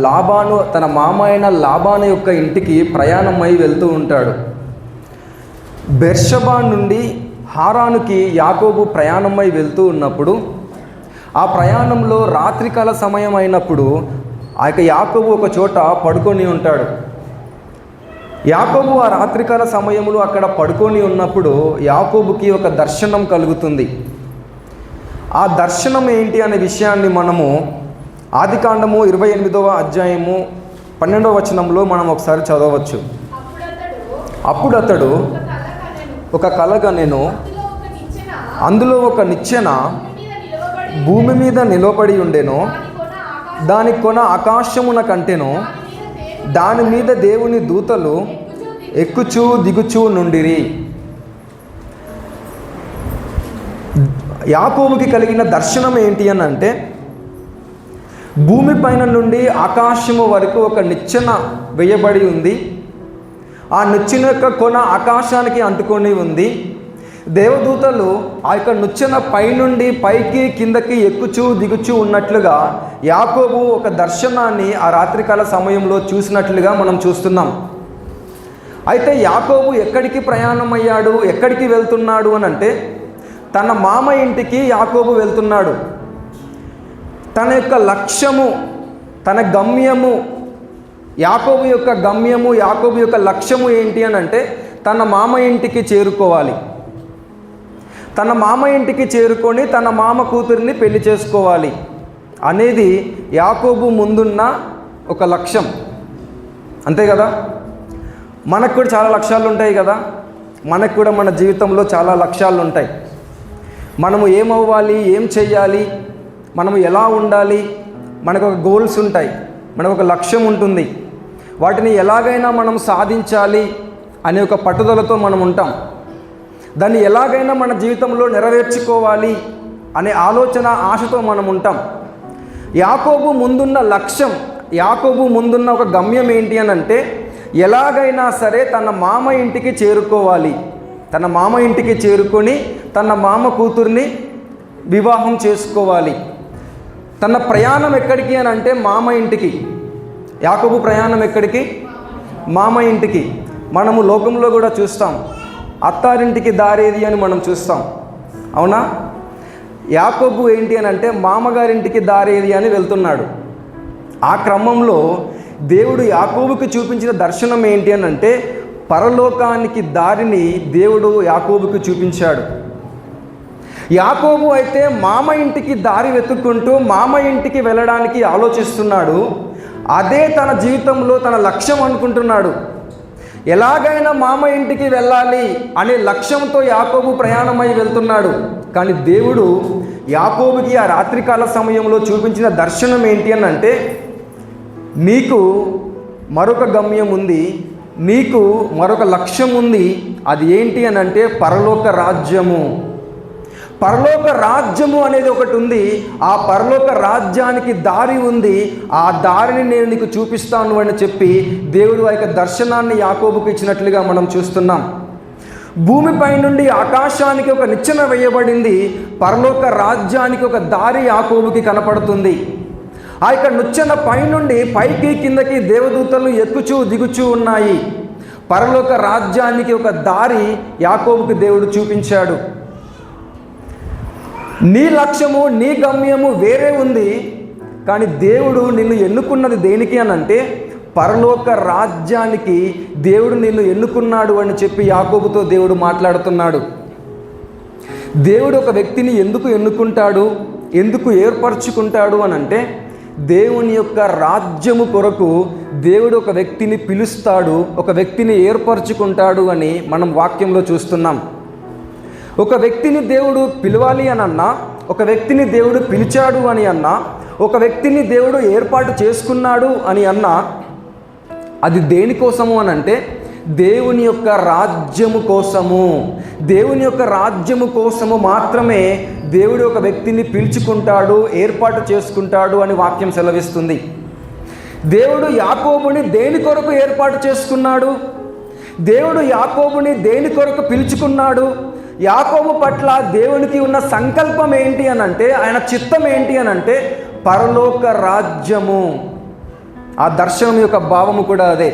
లాబాను తన మామ అయిన లాబాను యొక్క ఇంటికి ప్రయాణమై వెళ్తూ ఉంటాడు. బెర్షబా నుండి హారానుకి యాకోబు ప్రయాణమై వెళ్తూ ఉన్నప్పుడు, ఆ ప్రయాణంలో రాత్రికాల సమయం అయినప్పుడు ఆ యొక్క యాకోబు ఒక చోట పడుకొని ఉంటాడు. యాకోబు ఆ రాత్రికాల సమయంలో అక్కడ పడుకొని ఉన్నప్పుడు యాకోబుకి ఒక దర్శనం కలుగుతుంది. ఆ దర్శనం ఏంటి అనే విషయాన్ని మనము ఆదికాండము 28వ అధ్యాయము 12వ వచనంలో మనం ఒకసారి చదవచ్చు. అప్పుడు అతడు ఒక కల కనెను, అందులో ఒక నిచ్చెన భూమి మీద నిలబడి ఉండెను, దాని కొన ఆకాశమున కంటెను, దాని మీద దేవుని దూతలు ఎక్కుచూ దిగుచూ నుండిరి. యాకోబుకి కలిగిన దర్శనం ఏంటి అని అంటే, భూమి పైన నుండి ఆకాశము వరకు ఒక నిచ్చెన వేయబడి ఉంది. ఆ నిచ్చెన యొక్క కొన ఆకాశానికి అంటుకొని ఉంది. దేవదూతలు ఆ యొక్క నిచ్చెన పైనుండి పైకి కిందకి ఎక్కుచూ దిగుచూ ఉన్నట్లుగా యాకోబు ఒక దర్శనాన్ని ఆ రాత్రికాల సమయంలో చూసినట్లుగా మనం చూస్తున్నాం. అయితే యాకోబు ఎక్కడికి ప్రయాణం అయ్యాడు, ఎక్కడికి వెళ్తున్నాడు అని అంటే, తన మామ ఇంటికి యాకోబు వెళ్తున్నాడు. తన యొక్క లక్ష్యము, తన గమ్యము, యాకోబు యొక్క గమ్యము, యాకోబు యొక్క లక్ష్యము ఏంటి అని అంటే, తన మామ ఇంటికి చేరుకోవాలి. తన మామ ఇంటికి చేరుకొని తన మామ కూతురిని పెళ్లి చేసుకోవాలి అనేది యాకోబు ముందున్న ఒక లక్ష్యం. అంతే కదా? మనకు కూడా చాలా లక్ష్యాలు ఉంటాయి కదా. మనకు కూడా మన జీవితంలో చాలా లక్ష్యాలు ఉంటాయి. మనము ఏమవ్వాలి, ఏం చెయ్యాలి, మనము ఎలా ఉండాలి, మనకు ఒక గోల్స్ ఉంటాయి, మనకు ఒక లక్ష్యం ఉంటుంది. వాటిని ఎలాగైనా మనం సాధించాలి అనే ఒక పట్టుదలతో మనం ఉంటాం. దాన్ని ఎలాగైనా మన జీవితంలో నెరవేర్చుకోవాలి అనే ఆలోచన, ఆశతో మనం ఉంటాం. యాకోబు ముందున్న లక్ష్యం, యాకోబు ముందున్న ఒక గమ్యం ఏంటి అని అంటే, ఎలాగైనా సరే తన మామ ఇంటికి చేరుకోవాలి. తన మామ ఇంటికి చేరుకొని తన మామ కూతుర్ని వివాహం చేసుకోవాలి. తన ప్రయాణం ఎక్కడికి అని అంటే మామ ఇంటికి. యాకోబు ప్రయాణం ఎక్కడికి? మామ ఇంటికి. మనము లోకంలో కూడా చూస్తాం, అత్తారింటికి దారేది అని మనం చూస్తాం, అవునా? యాకోబు ఏంటి అని అంటే మామగారింటికి దారేది అని వెళ్తున్నాడు. ఆ క్రమంలో దేవుడు యాకోబుకి చూపించిన దర్శనం ఏంటి అని అంటే, పరలోకానికి దారిని దేవుడు యాకోబుకి చూపించాడు. యాకోబు అయితే మామ ఇంటికి దారి వెతుక్కుంటూ మామ ఇంటికి వెళ్ళడానికి ఆలోచిస్తున్నాడు. అదే తన జీవితంలో తన లక్ష్యం అనుకుంటున్నాడు. ఎలాగైనా మామ ఇంటికి వెళ్ళాలి అనే లక్ష్యంతో యాకోబు ప్రయాణమై వెళ్తున్నాడు. కానీ దేవుడు యాకోబుకి ఆ రాత్రికాల సమయంలో చూపించిన దర్శనం ఏంటి అని అంటే, నీకు మరొక గమ్యం ఉంది, నీకు మరొక లక్ష్యం ఉంది. అది ఏంటి అని అంటే పరలోక రాజ్యము. పరలోక రాజ్యము అనేది ఒకటి ఉంది. ఆ పరలోక రాజ్యానికి దారి ఉంది. ఆ దారిని నేను నీకు చూపిస్తాను అని చెప్పి దేవుడు ఆ యొక్క దర్శనాన్ని యాకోబుకు ఇచ్చినట్లుగా మనం చూస్తున్నాం. భూమిపై నుండి ఆకాశానికి ఒక నిచ్చెన వేయబడింది. పరలోక రాజ్యానికి ఒక దారి యాకోబుకి కనపడుతుంది. ఆ యొక్క నిచ్చెన పైనుండి పైకి కిందకి దేవదూతలు ఎక్కుచూ దిగుచూ ఉన్నాయి. పరలోక రాజ్యానికి ఒక దారి యాకోబుకి దేవుడు చూపించాడు. నీ లక్ష్యము, నీ గమ్యము వేరే ఉంది. కానీ దేవుడు నిన్ను ఎన్నుకున్నది దేనికి అని అంటే, పరలోక రాజ్యానికి దేవుడు నిన్ను ఎన్నుకున్నాడు అని చెప్పి యాకోబుతో దేవుడు మాట్లాడుతున్నాడు. దేవుడు ఒక వ్యక్తిని ఎందుకు ఎన్నుకుంటాడు, ఎందుకు ఏర్పరచుకుంటాడు అని అంటే, దేవుని యొక్క రాజ్యము కొరకు దేవుడు ఒక వ్యక్తిని పిలుస్తాడు, ఒక వ్యక్తిని ఏర్పరచుకుంటాడు అని మనం వాక్యంలో చూస్తున్నాం. ఒక వ్యక్తిని దేవుడు పిలవాలి అని అన్నా, ఒక వ్యక్తిని దేవుడు పిలిచాడు అని అన్నా, ఒక వ్యక్తిని దేవుడు ఏర్పాటు చేసుకున్నాడు అని అన్నా, అది దేనికోసము అని అంటే దేవుని యొక్క రాజ్యము కోసము. దేవుని యొక్క రాజ్యము కోసము మాత్రమే దేవుడు ఒక వ్యక్తిని పిలుచుకుంటాడు, ఏర్పాటు చేసుకుంటాడు అని వాక్యం సెలవిస్తుంది. దేవుడు యాకోబుని దేని కొరకు ఏర్పాటు చేసుకున్నాడు? దేవుడు యాకోబుని దేని కొరకు పిలుచుకున్నాడు? యాకోబు పట్ల దేవునికి ఉన్న సంకల్పం ఏంటి అని అంటే, ఆయన చిత్తం ఏంటి అని అంటే పరలోక రాజ్యము. ఆ దర్శనం యొక్క భావము కూడా అదే.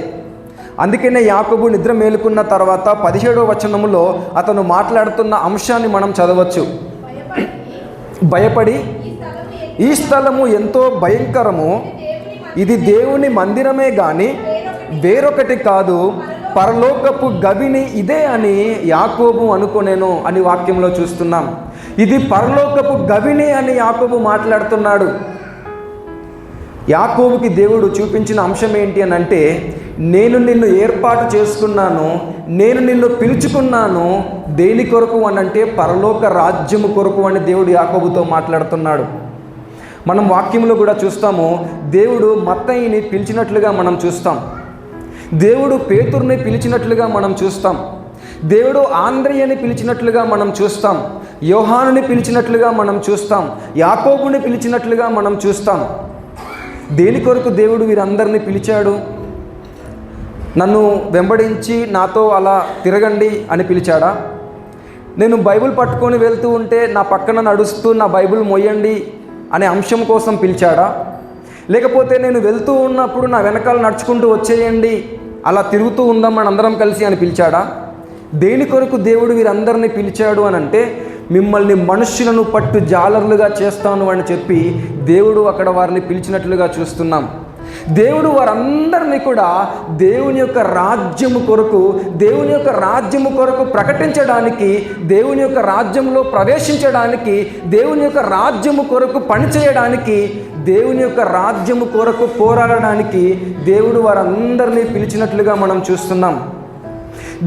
అందుకనే యాకోబు నిద్ర మేలుకున్న తర్వాత 17వ వచనములో అతను మాట్లాడుతున్న అంశాన్ని మనం చదవచ్చు. భయపడి ఈ స్థలము ఎంతో భయంకరము, ఇది దేవుని మందిరమే గాని వేరొకటి కాదు, పరలోకపు గవిని ఇదే అని యాకోబు అనుకొనేను అని వాక్యంలో చూస్తున్నాం. ఇది పరలోకపు గవిని అని యాకోబు మాట్లాడుతున్నాడు. యాకోబుకి దేవుడు చూపించిన అంశం ఏంటి అని అంటే, నేను నిన్ను ఏర్పాటు చేసుకున్నాను, నేను నిన్ను పిలుచుకున్నాను. దేని కొరకు అని అంటే పరలోక రాజ్యము కొరకు అని దేవుడు యాకోబుతో మాట్లాడుతున్నాడు. మనం వాక్యంలో కూడా చూస్తాము, దేవుడు మత్తయిని పిలిచినట్లుగా మనం చూస్తాం, దేవుడు పేతురుని పిలిచినట్లుగా మనం చూస్తాం, దేవుడు ఆంద్రియని పిలిచినట్లుగా మనం చూస్తాం, యోహానుని పిలిచినట్లుగా మనం చూస్తాం, యాకోబుని పిలిచినట్లుగా మనం చూస్తాం. దేని కొరకు దేవుడు వీరందరినీ పిలిచాడు? నన్ను వెంబడించి నాతో అలా తిరగండి అని పిలిచాడా? నేను బైబిల్ పట్టుకొని వెళ్తూ ఉంటే నా పక్కన నడుస్తూ నా బైబిల్ మొయ్యండి అనే అంశం కోసం పిలిచాడా? లేకపోతే నేను వెళ్తూ ఉన్నప్పుడు నా వెనకాల నడుచుకుంటూ వచ్చేయండి, అలా తిరుగుతూ ఉందాం మన అందరం కలిసి అని పిలిచాడా? దేని కొరకు దేవుడు వీరందరినీ పిలిచాడు అని అంటే, మిమ్మల్ని మనుష్యులను పట్టు జాలర్లుగా చేస్తాను అని చెప్పి దేవుడు అక్కడ వారిని పిలిచినట్లుగా చూస్తున్నాం. దేవుడు వారందరినీ కూడా దేవుని యొక్క రాజ్యము కొరకు, దేవుని యొక్క రాజ్యము కొరకు ప్రకటించడానికి, దేవుని యొక్క రాజ్యంలో ప్రవేశించడానికి, దేవుని యొక్క రాజ్యము కొరకు పనిచేయడానికి, దేవుని యొక్క రాజ్యము కొరకు పోరాడడానికి దేవుడు వారందరినీ పిలిచినట్లుగా మనం చూస్తున్నాం.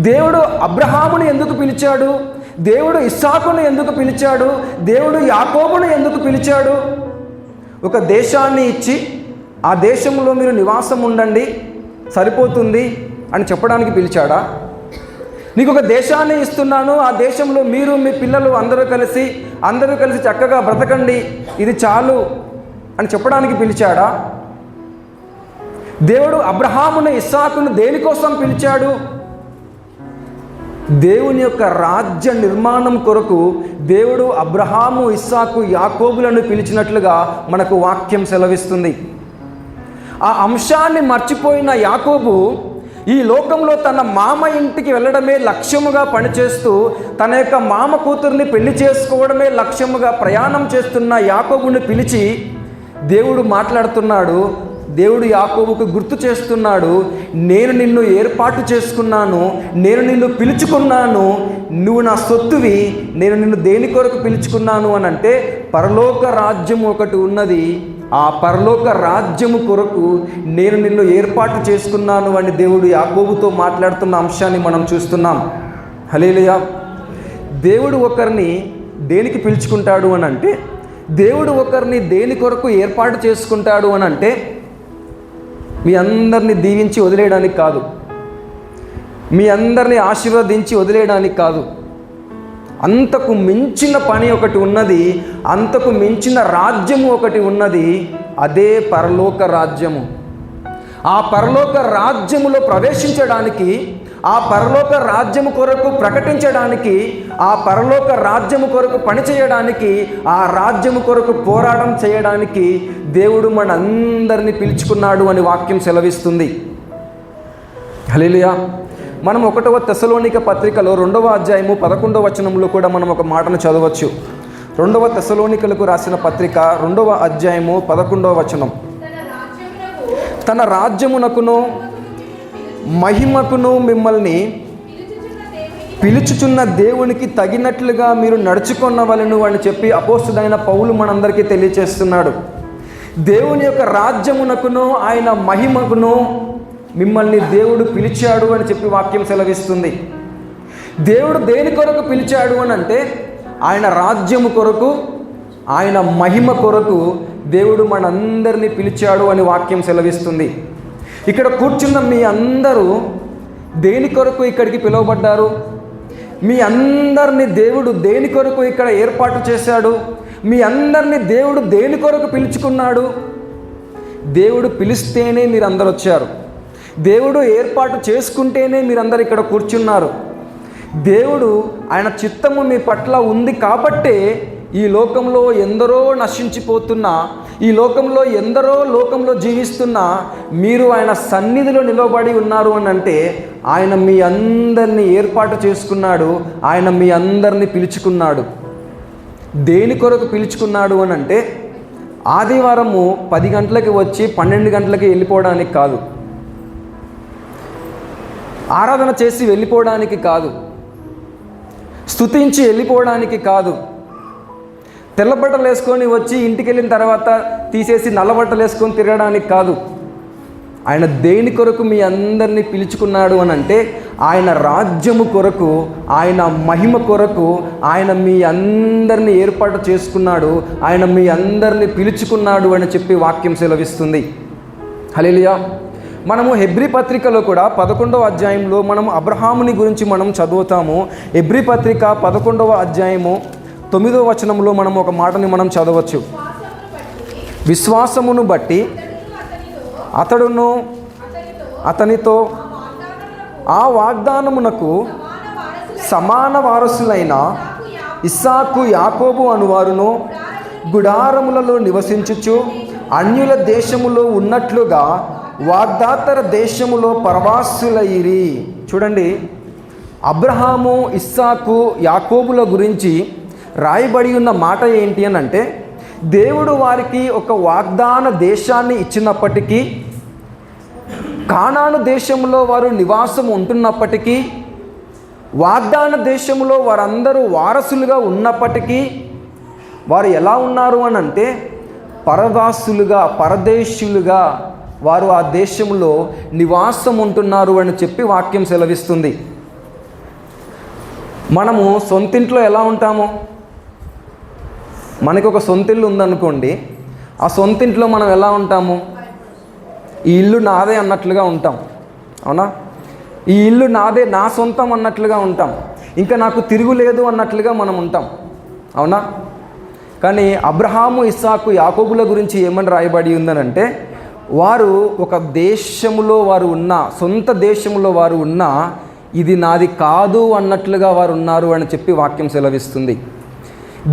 దేవుడు అబ్రహామును ఎందుకు పిలిచాడు? దేవుడు ఇస్సాకును ఎందుకు పిలిచాడు? దేవుడు యాకోబును ఎందుకు పిలిచాడు? ఒక దేశాన్ని ఇచ్చి ఆ దేశంలో మీరు నివాసం ఉండండి సరిపోతుంది అని చెప్పడానికి పిలిచాడా? నీకు ఒక దేశాన్ని ఇస్తున్నాను, ఆ దేశంలో మీరు మీ పిల్లలు అందరూ కలిసి చక్కగా బ్రతకండి, ఇది చాలు అని చెప్పడానికి పిలిచాడా? దేవుడు అబ్రహామును ఇస్సాకును దేనికోసం పిలిచాడు? దేవుని యొక్క రాజ్య నిర్మాణం కొరకు దేవుడు అబ్రహాము, ఇస్సాకు, యాకోబులను పిలిచినట్లుగా మనకు వాక్యం సెలవిస్తుంది. ఆ అంశాన్ని మర్చిపోయిన యాకోబు ఈ లోకంలో తన మామ ఇంటికి వెళ్ళడమే లక్ష్యముగా పనిచేస్తూ, తన యొక్క మామ కూతుర్ని పెళ్లి చేసుకోవడమే లక్ష్యముగా ప్రయాణం చేస్తున్న యాకోబుని పిలిచి దేవుడు మాట్లాడుతున్నాడు. దేవుడు యాకోబుకు గుర్తు చేస్తున్నాడు, నేను నిన్ను ఏర్పాటు చేసుకున్నాను, నేను నిన్ను పిలుచుకున్నాను, నువ్వు నా సొత్తువి. నేను నిన్ను దేని కొరకు పిలుచుకున్నాను అని అంటే, పరలోక రాజ్యము ఒకటి ఉన్నది, ఆ పరలోక రాజ్యము కొరకు నేను నిన్ను ఏర్పాటు చేసుకున్నాను అని దేవుడు యాకోబుతో మాట్లాడుతున్న అంశాన్ని మనం చూస్తున్నాం. హల్లెలూయా. దేవుడు ఒకరిని దేనికి పిలుచుకుంటాడు అని అంటే, దేవుడు ఒకరిని దేని కొరకు ఏర్పాటు చేసుకుంటాడు అని అంటే, మీ అందరినీ దీవించి వదిలేయడానికి కాదు, మీ అందరినీ ఆశీర్వదించి వదిలేయడానికి కాదు. అంతకు మించిన పని ఒకటి ఉన్నది, అంతకు మించిన రాజ్యము ఒకటి ఉన్నది, అదే పరలోక రాజ్యము. ఆ పరలోక రాజ్యములో ప్రవేశించడానికి, ఆ పరలోక రాజ్యము కొరకు ప్రకటించడానికి, ఆ పరలోక రాజ్యము కొరకు పనిచేయడానికి, ఆ రాజ్యము కొరకు పోరాటం చేయడానికి దేవుడు మనందరినీ పిలుచుకున్నాడు అని వాక్యం సెలవిస్తుంది. హల్లెలూయా. మనం 1వ తెస్సలోనిక పత్రికలో 2వ అధ్యాయము 11వ వచనంలో కూడా మనం ఒక మాటను చదవచ్చు. 2వ తెస్సలోనికలకు రాసిన పత్రిక 2వ అధ్యాయము 11వ వచనం. తన రాజ్యమునకును మహిమకును మిమ్మల్ని పిలుచుచున్న దేవునికి తగినట్లుగా మీరు నడుచుకొనవలెను అని చెప్పి అపోస్తలుడైన పౌలు మనందరికీ తెలియచేస్తున్నాడు. దేవుని యొక్క రాజ్యమునకును ఆయన మహిమకును మిమ్మల్ని దేవుడు పిలిచాడు అని చెప్పి వాక్యం సెలవిస్తుంది. దేవుడు దేని కొరకు పిలిచాడు అని అంటే, ఆయన రాజ్యము కొరకు, ఆయన మహిమ కొరకు దేవుడు మనందరినీ పిలిచాడు అని వాక్యం సెలవిస్తుంది. ఇక్కడ కూర్చున్న మీ అందరూ దేని కొరకు ఇక్కడికి పిలువబడ్డారు? మీ అందరినీ దేవుడు దేని కొరకు ఇక్కడ ఏర్పాటు చేశాడు? మీ అందరినీ దేవుడు దేని కొరకు పిలుచుకున్నాడు? దేవుడు పిలిస్తేనే మీరందరూ వచ్చారు, దేవుడు ఏర్పాటు చేసుకుంటేనే మీరందరూ ఇక్కడ కూర్చున్నారు. దేవుడు ఆయన చిత్తము మీ పట్ల ఉంది కాబట్టే ఈ లోకంలో ఎందరో నశించిపోతున్నా, ఈ లోకంలో ఎందరో లోకంలో జీవిస్తున్నా మీరు ఆయన సన్నిధిలో నిలబడి ఉన్నారు అని అంటే ఆయన మీ అందరినీ ఏర్పాటు చేసుకున్నాడు, ఆయన మీ అందరినీ పిలుచుకున్నాడు. దేని కొరకు పిలుచుకున్నాడు అని అంటే ఆదివారము 10 గంటలకి వచ్చి 12 గంటలకి వెళ్ళిపోవడానికి కాదు, ఆరాధన చేసి వెళ్ళిపోవడానికి కాదు, స్తుతించి వెళ్ళిపోవడానికి కాదు, తెల్లబట్టలు వేసుకొని వచ్చి ఇంటికి వెళ్ళిన తర్వాత తీసేసి నల్లబట్టలు వేసుకొని తిరగడానికి కాదు. ఆయన దేని కొరకు మీ అందరినీ పిలుచుకున్నాడు అని అంటే ఆయన రాజ్యము కొరకు, ఆయన మహిమ కొరకు ఆయన మీ అందరినీ ఏర్పాటు చేసుకున్నాడు, ఆయన మీ అందరినీ పిలుచుకున్నాడు అని చెప్పి వాక్యం సెలవిస్తుంది. హల్లెలూయా. మనము హెబ్రీ పత్రికలో కూడా 11వ అధ్యాయంలో మనం అబ్రహాముని గురించి మనం చదువుతాము. హెబ్రీ పత్రిక 11వ అధ్యాయము 9వ వచనంలో మనం ఒక మాటని మనం చదవచ్చు. విశ్వాసమును బట్టి అతడును అతనితో ఆ వాగ్దానమునకు సమాన వారసులైన ఇస్సాకు యాకోబు అనువారును గుడారములలో నివసించుచు అన్యుల దేశములో ఉన్నట్లుగా వాగ్దాతర దేశములో పరవాసులైరి. చూడండి, అబ్రహాము, ఇస్సాకు, యాకోబుల గురించి రాయబడి ఉన్న మాట ఏంటి అని అంటే దేవుడు వారికి ఒక వాగ్దాన దేశాన్ని ఇచ్చినప్పటికీ, కానాను దేశంలో వారు నివాసం ఉంటున్నప్పటికీ, వాగ్దాన దేశంలో వారందరూ వారసులుగా ఉన్నప్పటికీ వారు ఎలా ఉన్నారు అని అంటే పరవాసులుగా, పరదేశులుగా వారు ఆ దేశంలో నివాసం ఉంటున్నారు అని చెప్పి వాక్యం సెలవిస్తుంది. మనము సొంతింట్లో ఎలా ఉంటాము? మనకి ఒక సొంతిల్లు ఉందనుకోండి, ఆ సొంతింట్లో మనం ఎలా ఉంటాము? ఈ ఇల్లు నాదే అన్నట్లుగా ఉంటాం, అవునా? ఈ ఇల్లు నాదే, నా సొంతం అన్నట్లుగా ఉంటాం, ఇంకా నాకు తిరుగులేదు అన్నట్లుగా మనం ఉంటాం, అవునా? కానీ అబ్రహాము, ఇస్సాకు, యాకోబుల గురించి ఏమని రాయబడి ఉందనంటే వారు ఒక దేశములో వారు ఉన్న, సొంత దేశంలో వారు ఉన్న, ఇది నాది కాదు అన్నట్లుగా వారు ఉన్నారు అని చెప్పి వాక్యం సెలవిస్తుంది.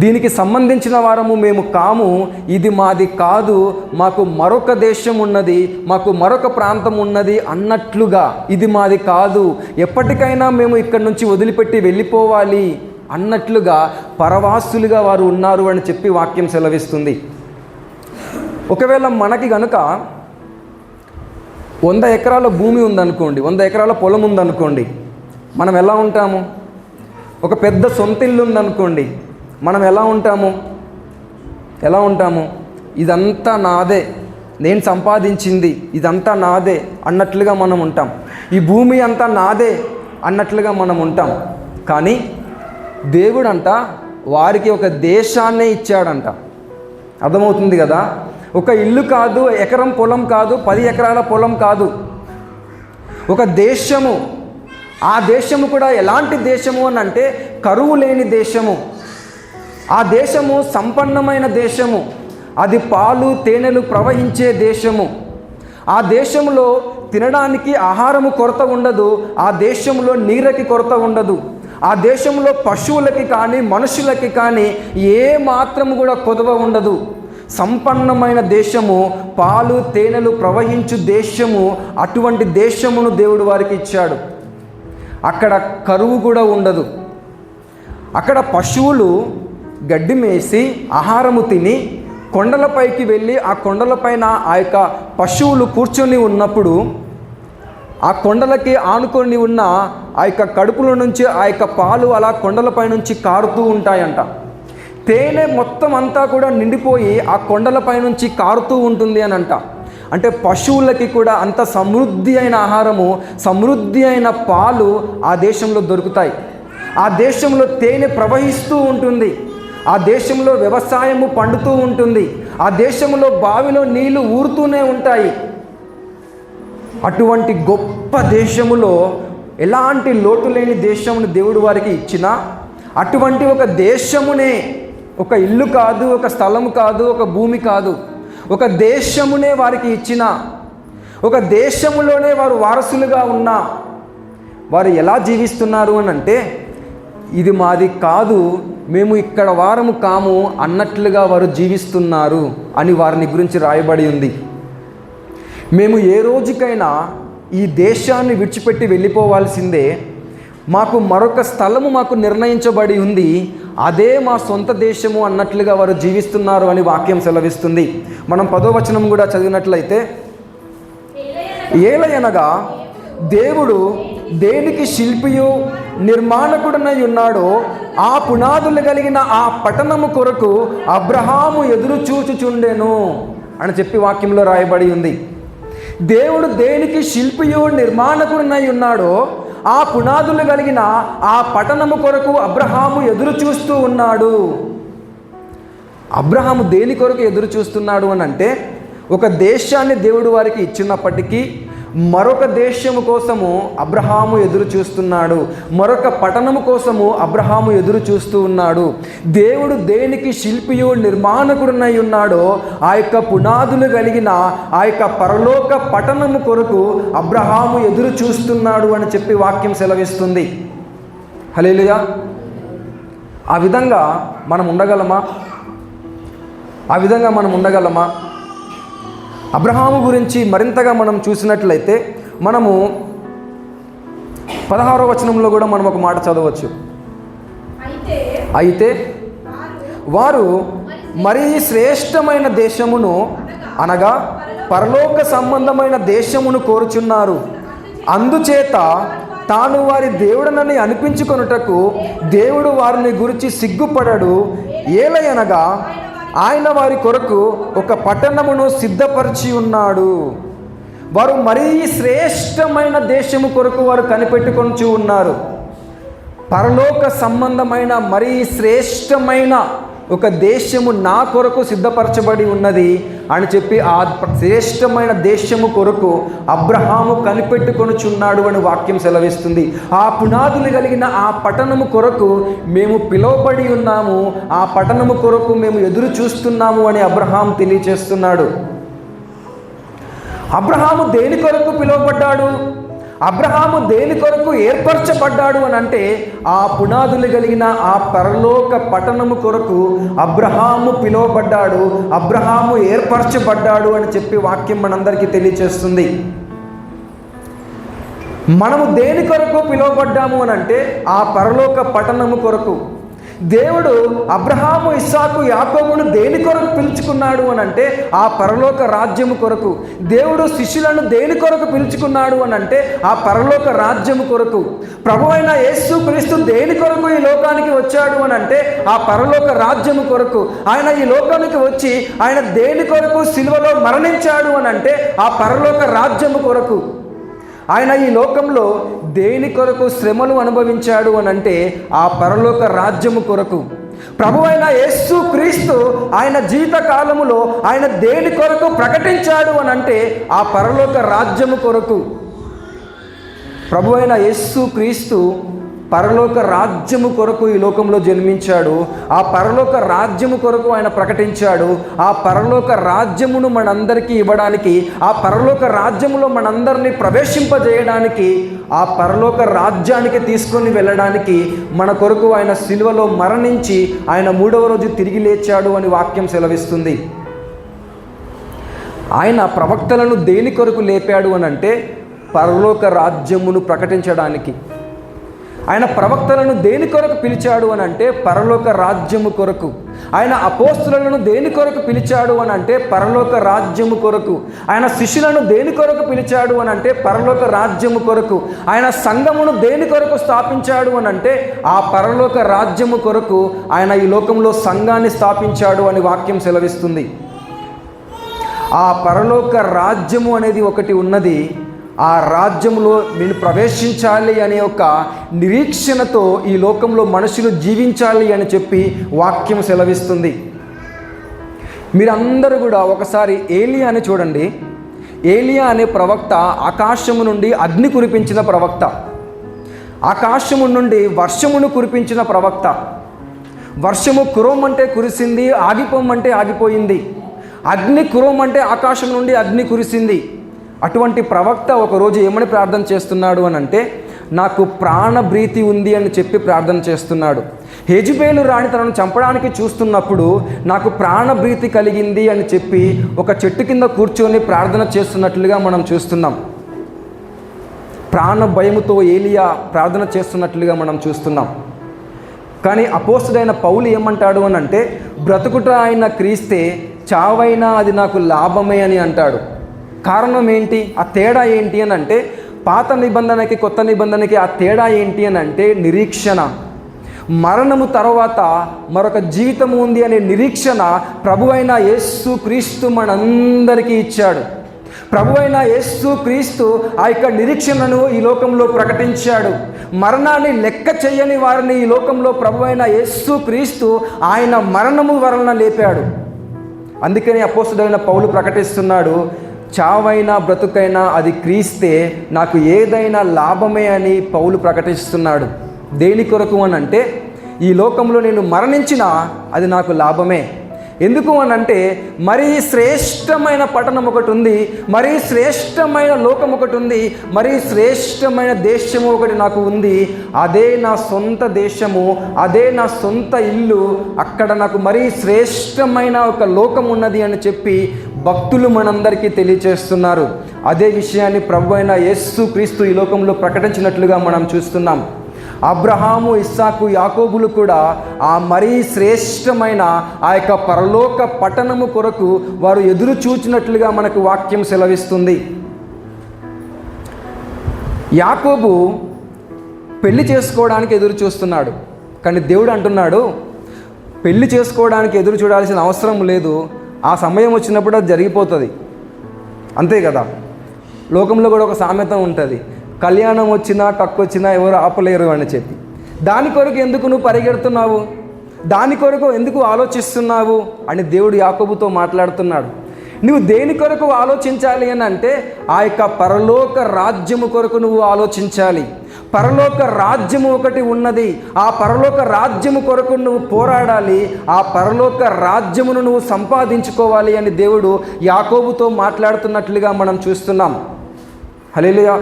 దీనికి సంబంధించిన వారము మేము కాము, ఇది మాది కాదు, మాకు మరొక దేశం ఉన్నది, మాకు మరొక ప్రాంతం ఉన్నది అన్నట్లుగా, ఇది మాది కాదు, ఎప్పటికైనా మేము ఇక్కడి నుంచి వదిలిపెట్టి వెళ్ళిపోవాలి అన్నట్లుగా పరవాసులుగా వారు ఉన్నారు అని చెప్పి వాక్యం సెలవిస్తుంది. ఒకవేళ మనకి గనుక 100 ఎకరాల భూమి ఉందనుకోండి, 100 ఎకరాల పొలం ఉందనుకోండి, మనం ఎలా ఉంటాము? ఒక పెద్ద సొంత ఇల్లు ఉందనుకోండి, మనం ఎలా ఉంటాము? ఇదంతా నాదే, నేను సంపాదించింది ఇదంతా నాదే అన్నట్లుగా మనం ఉంటాం. ఈ భూమి అంతా నాదే అన్నట్లుగా మనం ఉంటాం. కానీ దేవుడంట వారికి ఒక దేశాన్నే ఇచ్చాడంట. అర్థమవుతుంది కదా? ఒక ఇల్లు కాదు, ఎకరం పొలం కాదు, 10 ఎకరాల పొలం కాదు, ఒక దేశము. ఆ దేశము కూడా ఎలాంటి దేశము అని అంటే కరువు లేని దేశము. ఆ దేశము సంపన్నమైన దేశము, అది పాలు తేనెలు ప్రవహించే దేశము. ఆ దేశంలో తినడానికి ఆహారము కొరత ఉండదు, ఆ దేశంలో నీరుకి కొరత ఉండదు, ఆ దేశంలో పశువులకి కానీ మనుషులకి కానీ ఏ మాత్రము కూడా కొదవ ఉండదు. సంపన్నమైన దేశము, పాలు తేనెలు ప్రవహించు దేశము. అటువంటి దేశమును దేవుడు వారికి ఇచ్చాడు. అక్కడ కరువు కూడా ఉండదు. అక్కడ పశువులు గడ్డి మేసి ఆహారము తిని కొండలపైకి వెళ్ళి ఆ కొండలపైన ఆ యొక్క పశువులు కూర్చొని ఉన్నప్పుడు ఆ కొండలకి ఆనుకొని ఉన్న ఆ యొక్క కడుపుల నుంచి ఆ యొక్క పాలు అలా కొండలపై నుంచి కారుతూ ఉంటాయంట. తేనె మొత్తం అంతా కూడా నిండిపోయి ఆ కొండలపై నుంచి కారుతూ ఉంటుంది అని అంట. అంటే పశువులకి కూడా అంత సమృద్ధి అయిన ఆహారము, సమృద్ధి అయిన పాలు ఆ దేశంలో దొరుకుతాయి. ఆ దేశంలో తేనె ప్రవహిస్తూ ఉంటుంది, ఆ దేశంలో వ్యవసాయము పండుతూ ఉంటుంది, ఆ దేశంలో బావిలో నీళ్లు ఊరుతూనే ఉంటాయి. అటువంటి గొప్ప దేశములో ఎలాంటి లోటు లేని దేశమును దేవుడు వారికి ఇచ్చినా, అటువంటి ఒక దేశమునే, ఒక ఇల్లు కాదు, ఒక స్థలము కాదు, ఒక భూమి కాదు, ఒక దేశమునే వారికి ఇచ్చిన, ఒక దేశములోనే వారు వారసులుగా ఉన్నా వారు ఎలా జీవిస్తున్నారు అని అంటే ఇది మాది కాదు, మేము ఇక్కడ వారము కాము అన్నట్లుగా వారు జీవిస్తున్నారు అని వారిని గురించి రాయబడి ఉంది. మేము ఏ రోజుకైనా ఈ దేశాన్ని విడిచిపెట్టి వెళ్ళిపోవాల్సిందే, మాకు మరొక స్థలము మాకు నిర్ణయించబడి ఉంది, అదే మా సొంత దేశము అన్నట్లుగా వారు జీవిస్తున్నారు అని వాక్యం సెలవిస్తుంది. మనం 10వ వచనం కూడా చదివినట్లయితే, ఏలయనగా దేవుడు దేనికి శిల్పియు నిర్మాణకుడనై ఉన్నాడో ఆ పునాదులు కలిగిన ఆ పట్టణము కొరకు అబ్రహాము ఎదురు చూచుచుండెను అని చెప్పి వాక్యంలో రాయబడి ఉంది. దేవుడు దేనికి శిల్పియు నిర్మాణకుడనై ఉన్నాడో ఆ పునాదులు కలిగిన ఆ పట్టణము కొరకు అబ్రహాము ఎదురు చూస్తూ ఉన్నాడు. అబ్రహాము దేని కొరకు ఎదురు చూస్తున్నాడు అని అంటే, ఒక దేశాన్ని దేవుడు వారికి ఇచ్చినప్పటికీ మరొక దేశము కోసము అబ్రహాము ఎదురు చూస్తున్నాడు, మరొక పట్టణము కోసము అబ్రహాము ఎదురు చూస్తూ ఉన్నాడు. దేవుడు దేనికి శిల్పియు నిర్మాణకుడునై ఉన్నాడో ఆ యొక్క పునాదులు కలిగిన ఆ యొక్క పరలోక పట్టణము కొరకు అబ్రహాము ఎదురు చూస్తున్నాడు అని చెప్పి వాక్యం సెలవిస్తుంది. హల్లెలూయా. ఆ విధంగా మనం ఉండగలమా? ఆ విధంగా మనం ఉండగలమా? అబ్రహాము గురించి మరింతగా మనం చూసినట్లయితే మనము 16వ వచనంలో కూడా మనం ఒక మాట చదవచ్చు. అయితే వారు మరీ శ్రేష్టమైన దేశమును అనగా పరలోక సంబంధమైన దేశమును కోరుచున్నారు. అందుచేత తాను వారి దేవుడనని అనిపించుకొనుటకు దేవుడు వారిని గురించి సిగ్గుపడడు. ఏలయనగా ఆయన వారి కొరకు ఒక పట్టణమును సిద్ధపరిచి ఉన్నాడు. వారు మరీ శ్రేష్టమైన దేశము కొరకు వారు కనిపెట్టుకొంచు ఉన్నారు. పరలోక సంబంధమైన మరీ శ్రేష్టమైన ఒక దేశము నా కొరకు సిద్ధపరచబడి ఉన్నది అని చెప్పి ఆ శ్రేష్టమైన దేశము కొరకు అబ్రహాము కనిపెట్టుకొనుచున్నాడు అని వాక్యం సెలవిస్తుంది. ఆ పునాదులు కలిగిన ఆ పట్టణము కొరకు మేము పిలువబడి ఉన్నాము, ఆ పట్టణము కొరకు మేము ఎదురు చూస్తున్నాము అని అబ్రహాము తెలియచేస్తున్నాడు. అబ్రహాము దేని కొరకు పిలువబడ్డాడు? అబ్రహాము దేని కొరకు ఏర్పరచబడ్డాడు అని అంటే, ఆ పునాదులు కలిగిన ఆ పరలోక పట్టణము కొరకు అబ్రహాము పిలువబడ్డాడు, అబ్రహాము ఏర్పరచబడ్డాడు అని చెప్పి వాక్యం మనందరికీ తెలియచేస్తుంది. మనము దేని కొరకు పిలువబడ్డాము అని అంటే, ఆ పరలోక పట్టణము కొరకు. దేవుడు అబ్రహాము, ఇస్సాకు, యాకోబును దేని కొరకు పిలుచుకున్నాడు అని అంటే, ఆ పరలోక రాజ్యము కొరకు. దేవుడు శిష్యులను దేని కొరకు పిలుచుకున్నాడు అని అంటే, ఆ పరలోక రాజ్యము కొరకు. ప్రభువైన యేసు క్రీస్తు దేని కొరకు ఈ లోకానికి వచ్చాడు అని అంటే, ఆ పరలోక రాజ్యము కొరకు. ఆయన ఈ లోకానికి వచ్చి ఆయన దేని కొరకు సిలువలో మరణించాడు అని అంటే, ఆ పరలోక రాజ్యము కొరకు. ఆయన ఈ లోకంలో దేని కొరకు శ్రమలు అనుభవించాడు అని అంటే, ఆ పరలోక రాజ్యము కొరకు. ప్రభువైన యేసు క్రీస్తు ఆయన జీవిత కాలములో ఆయన దేని కొరకు ప్రకటించాడు అని అంటే, ఆ పరలోక రాజ్యము కొరకు. ప్రభువైన యేసు క్రీస్తు పరలోక రాజ్యము కొరకు ఈ లోకంలో జన్మించాడు. ఆ పరలోక రాజ్యము కొరకు ఆయన ప్రకటించాడు. ఆ పరలోక రాజ్యమును మనందరికీ ఇవ్వడానికి, ఆ పరలోక రాజ్యములో మనందరినీ ప్రవేశింపజేయడానికి, ఆ పరలోక రాజ్యానికి తీసుకొని వెళ్ళడానికి మన కొరకు ఆయన సిలువలో మరణించి ఆయన 3వ రోజు తిరిగి లేచాడు అని వాక్యం సెలవిస్తుంది. ఆయన ప్రవక్తలను దేని కొరకు లేపాడు అని అంటే, పరలోక రాజ్యమును ప్రకటించడానికి. ఆయన ప్రవక్తలను దేని కొరకు పిలిచాడు అని అంటే, పరలోక రాజ్యము కొరకు. ఆయన అపోస్తులను దేని కొరకు పిలిచాడు అని అంటే, పరలోక రాజ్యము కొరకు. ఆయన శిష్యులను దేని కొరకు పిలిచాడు అని అంటే, పరలోక రాజ్యము కొరకు. ఆయన సంఘమును దేని కొరకు స్థాపించాడు అని అంటే, ఆ పరలోక రాజ్యము కొరకు ఆయన ఈ లోకంలో సంఘాన్ని స్థాపించాడు అని వాక్యం సెలవిస్తుంది. ఆ పరలోక రాజ్యము అనేది ఒకటి ఉన్నది. ఆ రాజ్యంలో నేను ప్రవేశించాలి అనే ఒక నిరీక్షణతో ఈ లోకంలో మనుషులు జీవించాలి అని చెప్పి వాక్యం సెలవిస్తుంది. మీరందరూ కూడా ఒకసారి ఏలియాని చూడండి. ఏలియా అనే ప్రవక్త ఆకాశము నుండి అగ్ని కురిపించిన ప్రవక్త, ఆకాశము నుండి వర్షమును కురిపించిన ప్రవక్త. వర్షము కురవమంటే కురిసింది, ఆగిపోమంటే ఆగిపోయింది. అగ్ని కురవమంటే ఆకాశం నుండి అగ్ని కురిసింది. అటువంటి ప్రవక్త ఒకరోజు ఏమని ప్రార్థన చేస్తున్నాడు అని అంటే, నాకు ప్రాణభీతి ఉంది అని చెప్పి ప్రార్థన చేస్తున్నాడు. యెజెబెలు రాణి తనను చంపడానికి చూస్తున్నప్పుడు నాకు ప్రాణభీతి కలిగింది అని చెప్పి ఒక చెట్టు కింద కూర్చొని ప్రార్థన చేస్తున్నట్లుగా మనం చూస్తున్నాం. ప్రాణ భయముతో ఏలియా ప్రార్థన చేస్తున్నట్లుగా మనం చూస్తున్నాం. కానీ అపోస్తుడైన పౌలు ఏమంటాడు అని అంటే, బ్రతుకుట ఆయన క్రీస్తే, చావైనా అది నాకు లాభమే అని అంటాడు. కారణం ఏంటి? ఆ తేడా ఏంటి అని అంటే, పాత నిబంధనకి కొత్త నిబంధనకి ఆ తేడా ఏంటి అని అంటే నిరీక్షణ. మరణము తర్వాత మరొక జీవితం ఉంది అనే నిరీక్షణ ప్రభువైన యేసు క్రీస్తు మనందరికీ ఇచ్చాడు. ప్రభువైన యేసు క్రీస్తు ఆ యొక్క నిరీక్షణను ఈ లోకంలో ప్రకటించాడు. మరణాన్ని లెక్క చేయని వారిని ఈ లోకంలో ప్రభువైన యేసు క్రీస్తు ఆయన మరణము వలన లేపాడు. అందుకని అపోస్తుడైన పౌలు ప్రకటిస్తున్నాడు, చావైనా బ్రతుకైనా అది క్రీస్తే, నాకు ఏదైనా లాభమే అని పౌలు ప్రకటిస్తున్నాడు. దేని కొరకు అని అంటే, ఈ లోకంలో నేను మరణించినా అది నాకు లాభమే. ఎందుకు అని అంటే, మరీ శ్రేష్టమైన పట్టణం ఒకటి ఉంది, మరీ శ్రేష్టమైన లోకం ఒకటి ఉంది, మరీ శ్రేష్టమైన దేశము ఒకటి నాకు ఉంది. అదే నా సొంత దేశము, అదే నా సొంత ఇల్లు, అక్కడ నాకు మరీ శ్రేష్టమైన ఒక లోకం ఉన్నది అని చెప్పి భక్తులు మనందరికీ తెలియచేస్తున్నారు. అదే విషయాన్ని ప్రభువైన యేసు క్రీస్తు ఈ లోకంలో ప్రకటించినట్లుగా మనం చూస్తున్నాం. అబ్రహాము, ఇస్సాకు, యాకోబులు కూడా ఆ మరీ శ్రేష్టమైన ఆ యొక్క పరలోక పట్టణము కొరకు వారు ఎదురు చూచినట్లుగా మనకు వాక్యం సెలవిస్తుంది. యాకోబు పెళ్లి చేసుకోవడానికి ఎదురు చూస్తున్నాడు. కానీ దేవుడు అంటున్నాడు, పెళ్లి చేసుకోవడానికి ఎదురు చూడాల్సిన అవసరం లేదు, ఆ సమయం వచ్చినప్పుడు అది జరిగిపోతుంది. అంతే కదా. లోకంలో కూడా ఒక సామెత ఉంటుంది, కళ్యాణం వచ్చినా కక్కొచ్చినా ఎవరు ఆపలేరు అని చెప్పి. దాని కొరకు ఎందుకు నువ్వు పరిగెడుతున్నావు, దాని కొరకు ఎందుకు ఆలోచిస్తున్నావు అని దేవుడు యాకోబుతో మాట్లాడుతున్నాడు. నువ్వు దేని కొరకు ఆలోచించాలి అని అంటే, ఆ యొక్క పరలోక రాజ్యము కొరకు నువ్వు ఆలోచించాలి. పరలోక రాజ్యము ఒకటి ఉన్నది, ఆ పరలోక రాజ్యము కొరకు నువ్వు పోరాడాలి, ఆ పరలోక రాజ్యమును నువ్వు సంపాదించుకోవాలి అని దేవుడు యాకోబుతో మాట్లాడుతున్నట్లుగా మనం చూస్తున్నాం. హల్లెలూయా.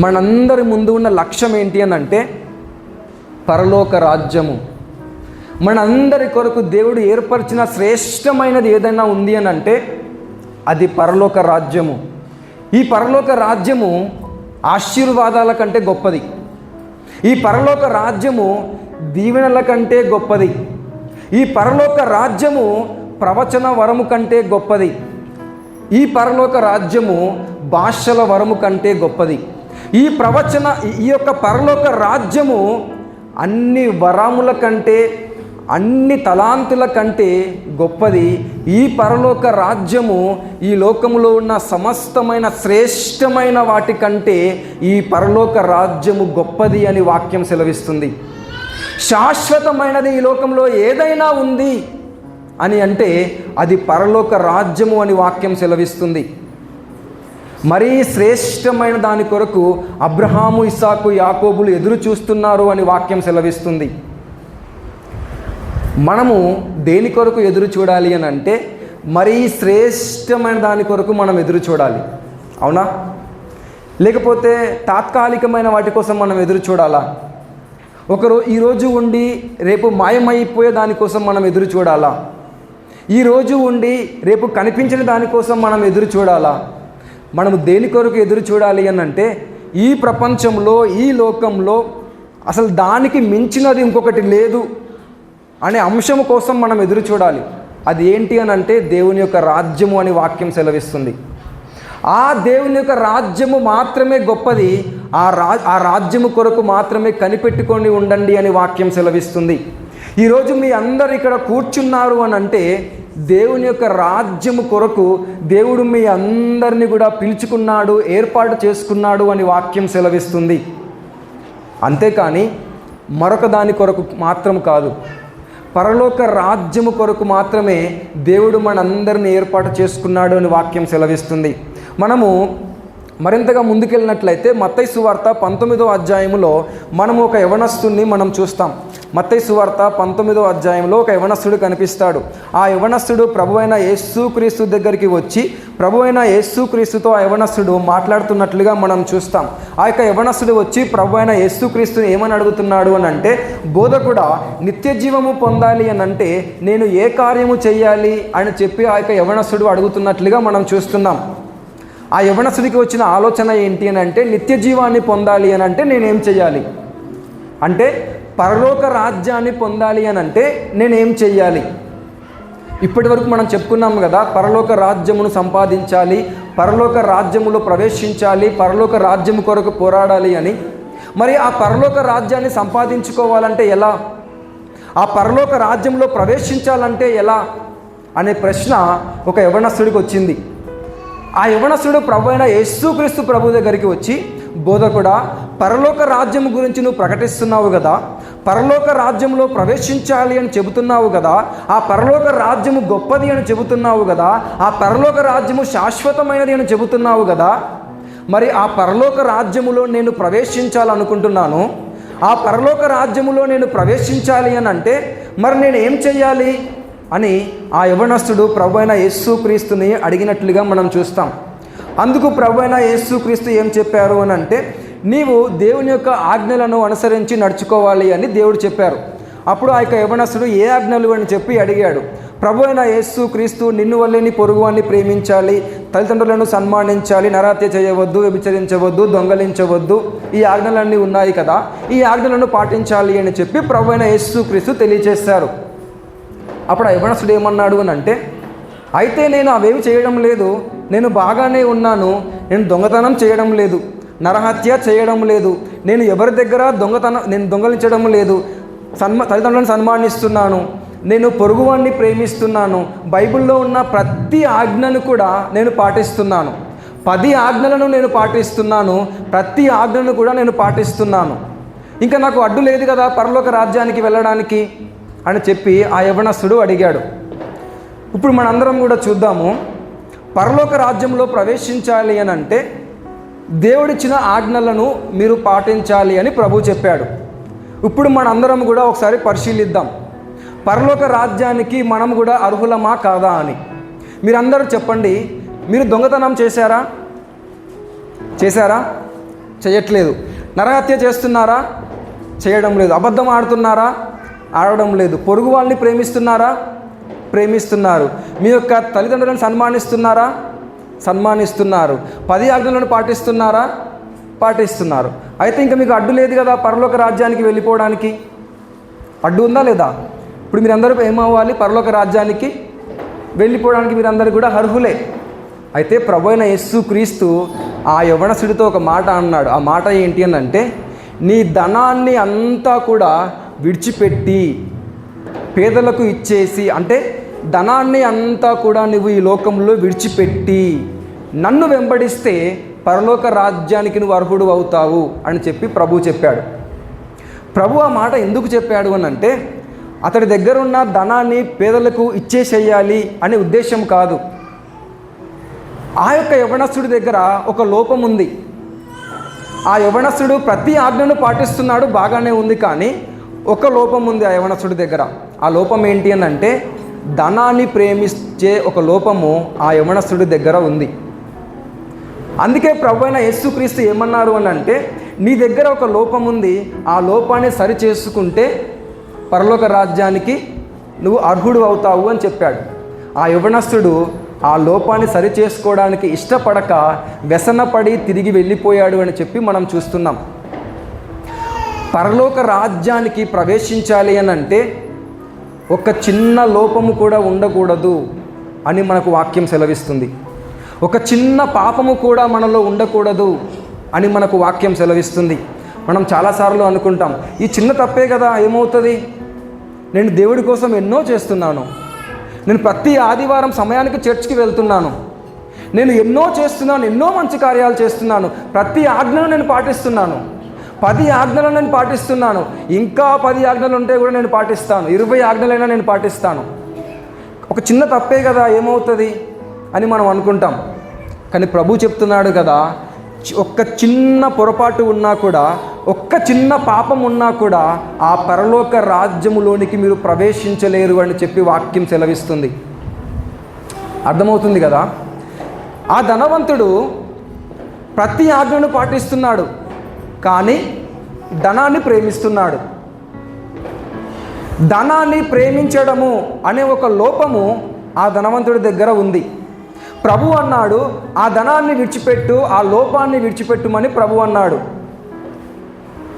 మనందరి ముందు ఉన్న లక్ష్యం ఏంటి అని అంటే పరలోక రాజ్యము. మనందరి కొరకు దేవుడు ఏర్పరిచిన శ్రేష్టమైనది ఏదైనా ఉంది అని అంటే అది పరలోక రాజ్యము. ఈ పరలోక రాజ్యము ఆశీర్వాదాల కంటే గొప్పది. ఈ పరలోక రాజ్యము దీవెనల కంటే గొప్పది. ఈ పరలోక రాజ్యము ప్రవచన వరము కంటే గొప్పది. ఈ పరలోక రాజ్యము భాషల వరము కంటే గొప్పది. ఈ యొక్క పరలోక రాజ్యము అన్ని వరముల కంటే, అన్ని తలాంతుల కంటే గొప్పది. ఈ పరలోక రాజ్యము ఈ లోకములో ఉన్న సమస్తమైన శ్రేష్టమైన వాటి కంటే ఈ పరలోక రాజ్యము గొప్పది అని వాక్యం సెలవిస్తుంది. శాశ్వతమైనది ఈ లోకంలో ఏదైనా ఉంది అని అంటే అది పరలోక రాజ్యము అని వాక్యం సెలవిస్తుంది. మరీ శ్రేష్టమైన దాని కొరకు అబ్రహాము, ఇస్సాకు, యాకోబులు ఎదురు చూస్తున్నారు అని వాక్యం సెలవిస్తుంది. మనము దేని కొరకు ఎదురు చూడాలి అని అంటే మరీ శ్రేష్టమైన దాని కొరకు మనం ఎదురు చూడాలి. అవునా? లేకపోతే తాత్కాలికమైన వాటి కోసం మనం ఎదురు చూడాలా? ఈరోజు ఉండి రేపు మాయమైపోయే దానికోసం మనం ఎదురు చూడాలా? ఈరోజు ఉండి రేపు కనిపించిన దానికోసం మనం ఎదురు చూడాలా? మనము దేని కొరకు ఎదురు చూడాలి అని అంటే ఈ ప్రపంచంలో, ఈ లోకంలో అసలు దానికి మించినది ఇంకొకటి లేదు అనే అంశము కోసం మనం ఎదురు చూడాలి. అది ఏంటి అని అంటే దేవుని యొక్క రాజ్యము అని వాక్యం సెలవిస్తుంది. ఆ దేవుని యొక్క రాజ్యము మాత్రమే గొప్పది. ఆ రాజ్యము కొరకు మాత్రమే కనిపెట్టుకొని ఉండండి అని వాక్యం సెలవిస్తుంది. ఈరోజు మీ అందరు ఇక్కడ కూర్చున్నారు అని అంటే దేవుని యొక్క రాజ్యము కొరకు దేవుడు మీ అందరినీ కూడా పిలుచుకున్నాడు, ఏర్పాటు చేసుకున్నాడు అని వాక్యం సెలవిస్తుంది. అంతేకాని మరొక దాని కొరకు మాత్రం కాదు, పరలోక రాజ్యము కొరకు మాత్రమే దేవుడు మనందరిని ఏర్పాటు చేసుకున్నాడు అని వాక్యం సెలవిస్తుంది. మనము మరింతగా ముందుకెళ్ళినట్లయితే మత్తయి సువార్త 19వ అధ్యాయంలో మనము ఒక యవనస్తుడిని మనం చూస్తాం. మత్తయి సువార్త 19వ అధ్యాయంలో ఒక యవనస్తుడు కనిపిస్తాడు. ఆ యవనస్తుడు ప్రభువైన యేసుక్రీస్తు దగ్గరికి వచ్చి ప్రభువైన యేసుక్రీస్తుతో ఆ యవనస్తుడు మాట్లాడుతున్నట్లుగా మనం చూస్తాం. ఆ యొక్క యవనస్తుడు వచ్చి ప్రభువైన యేసుక్రీస్తుని ఏమని అడుగుతున్నాడు అని అంటే, బోధకుడా, నిత్య జీవము పొందాలి అని అంటే నేను ఏ కార్యము చేయాలి అని చెప్పి ఆ యొక్క యవనస్తుడు అడుగుతున్నట్లుగా మనం చూస్తున్నాం. ఆ యవనస్తుడికి వచ్చిన ఆలోచన ఏంటి అని అంటే, నిత్య జీవాన్ని పొందాలి అని అంటే నేనేం చేయాలి, అంటే పరలోక రాజ్యాన్ని పొందాలి అని అంటే నేనేం చెయ్యాలి. ఇప్పటి వరకు మనం చెప్పుకున్నాం కదా, పరలోక రాజ్యమును సంపాదించాలి, పరలోక రాజ్యములో ప్రవేశించాలి, పరలోక రాజ్యము కొరకు పోరాడాలి అని. మరి ఆ పరలోక రాజ్యాన్ని సంపాదించుకోవాలంటే ఎలా, ఆ పరలోక రాజ్యంలో ప్రవేశించాలంటే ఎలా అనే ప్రశ్న ఒక యవనస్తుడికి వచ్చింది. ఆ యవనస్తుడు ప్రభువైన యేసుక్రీస్తు ప్రభు దగ్గరికి వచ్చి, బోధకుడా, పరలోక రాజ్యం గురించి నువ్వు ప్రకటిస్తున్నావు కదా, పరలోక రాజ్యంలో ప్రవేశించాలి అని చెబుతున్నావు కదా, ఆ పరలోక రాజ్యము గొప్పది అని చెబుతున్నావు కదా, ఆ పరలోక రాజ్యము శాశ్వతమైనది అని చెబుతున్నావు కదా, మరి ఆ పరలోక రాజ్యములో నేను ప్రవేశించాలనుకుంటున్నాను, ఆ పరలోక రాజ్యములో నేను ప్రవేశించాలి అని అంటే మరి నేను ఏం చెయ్యాలి అని ఆ యవనస్తుడు ప్రభువైన యేసుక్రీస్తుని అడిగినట్లుగా మనం చూస్తాం. అందుకు ప్రభువైన యేసుక్రీస్తు ఏం చెప్పారు అని అంటే, నీవు దేవుని యొక్క ఆజ్ఞలను అనుసరించి నడుచుకోవాలి అని దేవుడు చెప్పారు. అప్పుడు ఆ యొక్క యవనస్తుడు ఏ ఆజ్ఞలు అని చెప్పి అడిగాడు. ప్రభువైన యేసుక్రీస్తు నిన్ను వల్లే నీ పొరుగువాన్ని ప్రేమించాలి, తల్లిదండ్రులను సన్మానించాలి, నరహత్య చేయవద్దు, వ్యభిచరించవద్దు, దొంగలించవద్దు, ఈ ఆజ్ఞలన్నీ ఉన్నాయి కదా, ఈ ఆజ్ఞలను పాటించాలి అని చెప్పి ప్రభువైన యేసుక్రీస్తు తెలియజేశారు. అప్పుడు ఆ యవనస్తుడు ఏమన్నాడు అని అంటే, అయితే నేను అవేవి చేయడం లేదు, నేను బాగానే ఉన్నాను, నేను దొంగతనం చేయడం లేదు, నరహత్య చేయడం లేదు, నేను ఎవరి దగ్గర నేను దొంగలించడం లేదు, తల్లిదండ్రులను సన్మానిస్తున్నాను, నేను పొరుగువాన్ని ప్రేమిస్తున్నాను, బైబిల్లో ఉన్న ప్రతి ఆజ్ఞను కూడా నేను పాటిస్తున్నాను, 10 ఆజ్ఞలను నేను పాటిస్తున్నాను, ప్రతి ఆజ్ఞను కూడా నేను పాటిస్తున్నాను, ఇంకా నాకు అడ్డు లేదు కదా పరలోక రాజ్యానికి వెళ్ళడానికి అని చెప్పి ఆ యవనస్తుడు అడిగాడు. ఇప్పుడు మనందరం కూడా చూద్దాము, పరలోక రాజ్యంలో ప్రవేశించాలి అని అంటే దేవుడిచ్చిన ఆజ్ఞలను మీరు పాటించాలి అని ప్రభు చెప్పాడు. ఇప్పుడు మనందరం కూడా ఒకసారి పరిశీలిద్దాం, పరలోక రాజ్యానికి మనం కూడా అర్హులమా కాదా అని. మీరందరూ చెప్పండి, మీరు దొంగతనం చేశారా? చేయట్లేదు. నరహత్య చేస్తున్నారా? చేయడం లేదు. అబద్ధం ఆడుతున్నారా? ఆడడం లేదు. పొరుగు వాళ్ళని ప్రేమిస్తున్నారు. మీ యొక్క తల్లిదండ్రులను సన్మానిస్తున్నారు. 10 ఆజ్ఞలను పాటిస్తున్నారు. అయితే ఇంకా మీకు అడ్డు లేదు కదా పరలోక రాజ్యానికి వెళ్ళిపోవడానికి. అడ్డు ఉందా లేదా? ఇప్పుడు మీరందరూ ఏమవ్వాలి? పరలోక రాజ్యానికి వెళ్ళిపోవడానికి మీరందరూ కూడా అర్హులే. అయితే ప్రభువైన యేసుక్రీస్తు ఆ యవనస్తుడితో ఒక మాట అన్నాడు. ఆ మాట ఏంటి అని అంటే, నీ ధనాన్ని అంతా కూడా విడిచిపెట్టి పేదలకు ఇచ్చేసి, అంటే ధనాన్ని అంతా కూడా నువ్వు ఈ లోకంలో విడిచిపెట్టి నన్ను వెంబడిస్తే పరలోక రాజ్యానికి నువ్వు అర్హుడు అవుతావు అని చెప్పి ప్రభు చెప్పాడు. ప్రభు ఆ మాట ఎందుకు చెప్పాడు అని అంటే, అతడి దగ్గర ఉన్న ధనాన్ని పేదలకు ఇచ్చేసేయాలి అనే ఉద్దేశం కాదు. ఆ యొక్క యవనస్తుడి దగ్గర ఒక లోపం ఉంది. ఆ యవనస్తుడు ప్రతి ఆజ్ఞను పాటిస్తున్నాడు, బాగానే ఉంది, కానీ ఒక లోపం ఉంది ఆ యవనస్తుడి దగ్గర. ఆ లోపం ఏంటి అని అంటే, ధనాన్ని ప్రేమించే ఒక లోపము ఆ యవనస్తుడి దగ్గర ఉంది. అందుకే ప్రభువైన యేసుక్రీస్తు ఏమన్నారు అని అంటే, నీ దగ్గర ఒక లోపం ఉంది, ఆ లోపాన్ని సరి చేసుకుంటే పరలోక రాజ్యానికి నువ్వు అర్హుడు అవుతావు అని చెప్పాడు. ఆ యవనస్తుడు ఆ లోపాన్ని సరి చేసుకోవడానికి ఇష్టపడక వ్యసనపడి తిరిగి వెళ్ళిపోయాడు అని చెప్పి మనం చూస్తున్నాం. పరలోక రాజ్యానికి ప్రవేశించాలి అని అంటే ఒక చిన్న లోపము కూడా ఉండకూడదు అని మనకు వాక్యం సెలవిస్తుంది. ఒక చిన్న పాపము కూడా మనలో ఉండకూడదు అని మనకు వాక్యం సెలవిస్తుంది. మనం చాలాసార్లు అనుకుంటాం, ఈ చిన్న తప్పే కదా, ఏమవుతుంది, నేను దేవుడి కోసం ఎన్నో చేస్తున్నాను, నేను ప్రతి ఆదివారం సమయానికి చర్చ్కి వెళ్తున్నాను, నేను ఎన్నో చేస్తున్నాను, ఎన్నో మంచి కార్యాలు చేస్తున్నాను, ప్రతి ఆజ్ఞను నేను పాటిస్తున్నాను, 10 ఆజ్ఞలను నేను పాటిస్తున్నాను, ఇంకా 10 ఆజ్ఞలు ఉంటే కూడా నేను పాటిస్తాను, 20 ఆజ్ఞలైనా నేను పాటిస్తాను, ఒక చిన్న తప్పే కదా, ఏమవుతుంది అని మనం అనుకుంటాం. కానీ ప్రభు చెప్తున్నాడు కదా, ఒక్క చిన్న పొరపాటు ఉన్నా కూడా, ఒక్క చిన్న పాపం ఉన్నా కూడా ఆ పరలోక రాజ్యములోనికి మీరు ప్రవేశించలేరు అని చెప్పి వాక్యం సెలవిస్తుంది. అర్థమవుతుంది కదా? ఆ ధనవంతుడు ప్రతి ఆజ్ఞను పాటిస్తున్నాడు, కానీ ధనాన్ని ప్రేమిస్తున్నాడు. ధనాన్ని ప్రేమించడము అనే ఒక లోపము ఆ ధనవంతుడి దగ్గర ఉంది. ప్రభు అన్నాడు, ఆ ధనాన్ని విడిచిపెట్టు, ఆ లోపాన్ని విడిచిపెట్టుమని ప్రభు అన్నాడు.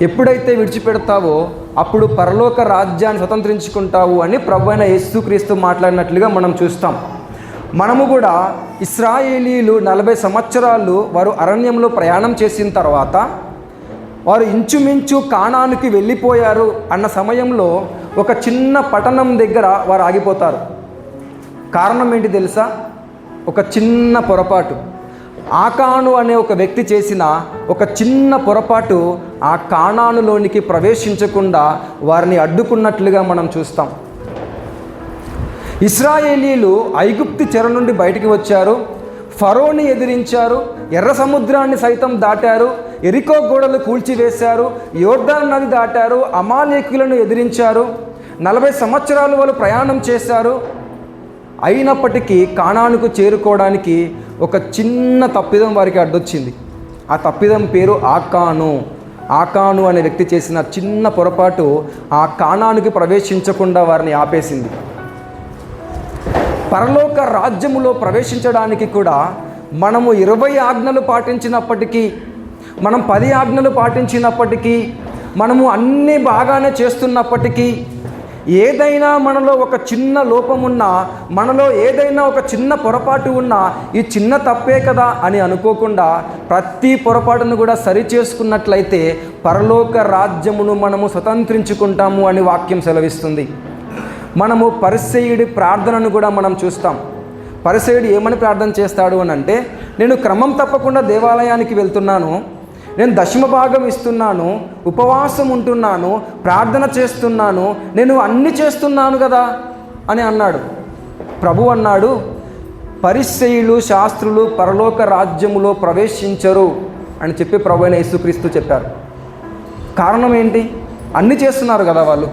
ఎప్పుడైతే విడిచిపెడతావో అప్పుడు పరలోక రాజ్యాన్ని స్వతంత్రించుకుంటావు అని ప్రభు అయిన యేసుక్రీస్తు మాట్లాడినట్లుగా మనం చూస్తాం. మనము కూడా ఇశ్రాయేలీలు 40 సంవత్సరాలు వారు అరణ్యంలో ప్రయాణం చేసిన తర్వాత వారు ఇంచుమించు కానానుకి వెళ్ళిపోయారు అన్న సమయంలో ఒక చిన్న పట్టణం దగ్గర వారు ఆగిపోతారు. కారణం ఏంటి తెలుసా? ఒక చిన్న పొరపాటు. ఆకాను అనే ఒక వ్యక్తి చేసిన ఒక చిన్న పొరపాటు ఆ కానానులోనికి ప్రవేశించకుండా వారిని అడ్డుకున్నట్లుగా మనం చూస్తాం. ఇశ్రాయేలీలు ఐగుప్తు చెర నుండి బయటికి వచ్చారు, ఫరోని ఎదిరించారు, ఎర్ర సముద్రాన్ని సైతం దాటారు, ఎరికో గోడలు కూల్చివేశారు, యోర్దాను నది దాటారు, అమాలేకీయులను ఎదిరించారు. 40 సంవత్సరాలు వాళ్ళు ప్రయాణం చేశారు. అయినప్పటికీ కానానుకు చేరుకోవడానికి ఒక చిన్న తప్పిదం వారికి అడ్డొచ్చింది. ఆ తప్పిదం పేరు ఆకాను. ఆకాను అనే వ్యక్తి చేసిన చిన్న పొరపాటు ఆ కానానుకి ప్రవేశించకుండా వారిని ఆపేసింది. పరలోక రాజ్యములో ప్రవేశించడానికి కూడా మనము 20 ఆజ్ఞలు పాటించినప్పటికీ, మనం 10 ఆజ్ఞలు పాటించినప్పటికీ, మనము అన్నీ బాగానే చేస్తున్నప్పటికీ, ఏదైనా మనలో ఒక చిన్న లోపం ఉన్నా, మనలో ఏదైనా ఒక చిన్న పొరపాటు ఉన్నా, ఈ చిన్న తప్పే కదా అని అనుకోకుండా ప్రతి పొరపాటును కూడా సరిచేసుకున్నట్లయితే పరలోక రాజ్యమును మనము స్వతంత్రించుకుంటాము అని వాక్యం సెలవిస్తుంది. మనము పరిసయ్యుడి ప్రార్థనను కూడా మనం చూస్తాం. పరిసయ్యుడు ఏమని ప్రార్థన చేస్తాడు అని అంటే, నేను క్రమం తప్పకుండా దేవాలయానికి వెళ్తున్నాను, నేను దశమ భాగం ఇస్తున్నాను, ఉపవాసం ఉంటున్నాను, ప్రార్థన చేస్తున్నాను, నేను అన్ని చేస్తున్నాను కదా అని అన్నాడు. ప్రభు అన్నాడు, పరిసయ్యులు శాస్త్రులు పరలోక రాజ్యములో ప్రవేశించరు అని చెప్పి ప్రభు అయిన యేసుక్రీస్తు చెప్పారు. కారణం ఏంటి? అన్ని చేస్తున్నారు కదా వాళ్ళు.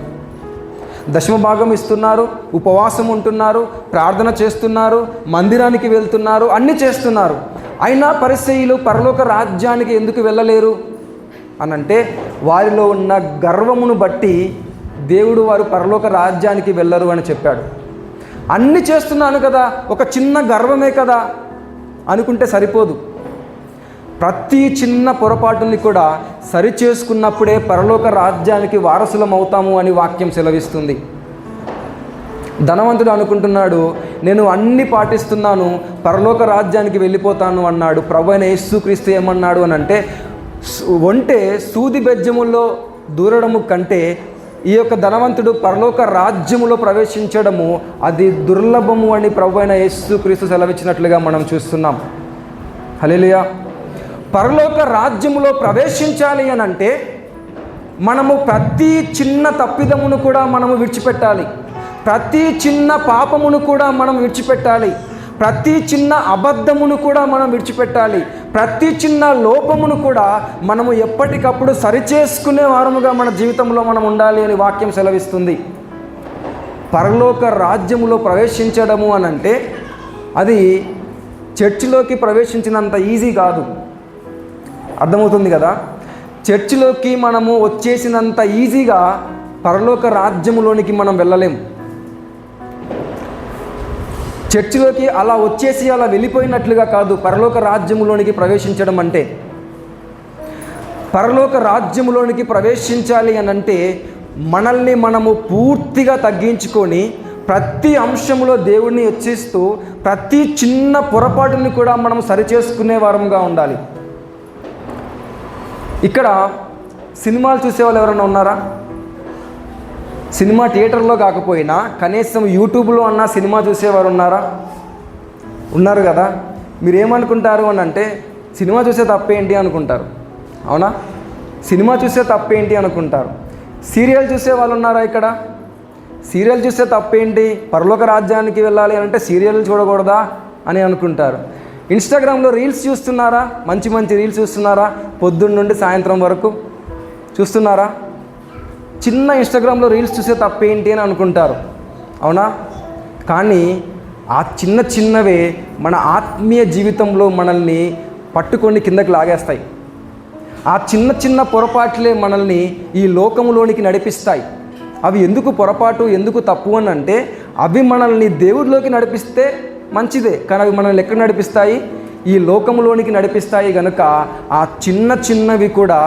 దశమ భాగం ఇస్తున్నారు, ఉపవాసం ఉంటున్నారు, ప్రార్థన చేస్తున్నారు, మందిరానికి వెళ్తున్నారు, అన్నీ చేస్తున్నారు. అయినా పరిసయ్యులు పరలోక రాజ్యానికి ఎందుకు వెళ్ళలేరు అనంటే, వారిలో ఉన్న గర్వమును బట్టి దేవుడు వారు పరలోక రాజ్యానికి వెళ్ళరు అని చెప్పాడు. అన్నీ చేస్తున్నాను కదా, ఒక చిన్న గర్వమే కదా అనుకుంటే సరిపోదు. ప్రతి చిన్న పొరపాటుని కూడా సరిచేసుకున్నప్పుడే పరలోక రాజ్యానికి వారసులం అవుతాము అని వాక్యం సెలవిస్తుంది. ధనవంతుడు అనుకుంటున్నాడు, నేను అన్ని పాటిస్తున్నాను, పరలోక రాజ్యానికి వెళ్ళిపోతాను అన్నాడు. ప్రభు అయిన యేసుక్రీస్తు ఏమన్నాడు అని అంటే, ఒంటే సూది బెజ్జముల్లో దూరడము కంటే ఈ యొక్క ధనవంతుడు పరలోక రాజ్యములో ప్రవేశించడము అది దుర్లభము అని ప్రభు అయిన యేసుక్రీస్తు సెలవిచ్చినట్లుగా మనం చూస్తున్నాం. హల్లెలూయా. పరలోక రాజ్యములో ప్రవేశించాలి అని అంటే మనము ప్రతి చిన్న తప్పిదమును కూడా మనము విడిచిపెట్టాలి, ప్రతి చిన్న పాపమును కూడా మనం విడిచిపెట్టాలి, ప్రతి చిన్న అబద్ధమును కూడా మనం విడిచిపెట్టాలి, ప్రతి చిన్న లోపమును కూడా మనము ఎప్పటికప్పుడు సరిచేసుకునే వారముగా మన జీవితంలో మనం ఉండాలి అని వాక్యం సెలవిస్తుంది. పరలోక రాజ్యములో ప్రవేశించడము అని అంటే అది చర్చిలోకి ప్రవేశించినంత ఈజీ కాదు. అర్థమవుతుంది కదా? చర్చిలోకి మనము వచ్చేసినంత ఈజీగా పరలోక రాజ్యములోనికి మనం వెళ్ళలేం. చర్చిలోకి అలా వచ్చేసి అలా వెళ్ళిపోయినట్లుగా కాదు పరలోక రాజ్యములోనికి ప్రవేశించడం అంటే. పరలోక రాజ్యములోనికి ప్రవేశించాలి అని అంటే మనల్ని మనము పూర్తిగా తగ్గించుకొని ప్రతి అంశంలో దేవుడిని హెచ్చిస్తూ ప్రతి చిన్న పొరపాటుని కూడా మనం సరిచేసుకునే వారంగా ఉండాలి. ఇక్కడ సినిమాలు చూసేవాళ్ళు ఎవరైనా ఉన్నారా? సినిమా థియేటర్లో కాకపోయినా కనీసం యూట్యూబ్లో అన్నా సినిమా చూసేవారు ఉన్నారా? ఉన్నారు కదా. మీరు ఏమనుకుంటారు అని అంటే, సినిమా చూసే తప్పేంటి అనుకుంటారు. అవునా? సినిమా చూసే తప్పేంటి అనుకుంటారు. సీరియల్ చూసే వాళ్ళు ఉన్నారా ఇక్కడ? సీరియల్ చూసే తప్పేంటి, పరలోక రాజ్యానికి వెళ్ళాలి అంటే సీరియల్ చూడకూడదా అని అనుకుంటారు. ఇన్స్టాగ్రామ్లో రీల్స్ చూస్తున్నారా? మంచి మంచి రీల్స్ చూస్తున్నారా? పొద్దున్న నుండి సాయంత్రం వరకు చూస్తున్నారా? చిన్న ఇన్స్టాగ్రామ్లో రీల్స్ చూసే తప్పేంటి అని అనుకుంటారు, అవునా? కానీ ఆ చిన్న చిన్నవే మన ఆత్మీయ జీవితంలో మనల్ని పట్టుకొని కిందకి లాగేస్తాయి. ఆ చిన్న చిన్న పొరపాట్లే మనల్ని ఈ లోకంలోనికి నడిపిస్తాయి. అవి ఎందుకు పొరపాటు, ఎందుకు తప్పు అని అంటే, అవి మనల్ని దేవుడిలోకి నడిపిస్తే మంచిదే, కానీ అవి మనల్ని ఎక్కడ నడిపిస్తాయి? ఈ లోకంలోనికి నడిపిస్తాయి. కనుక ఆ చిన్న చిన్నవి కూడా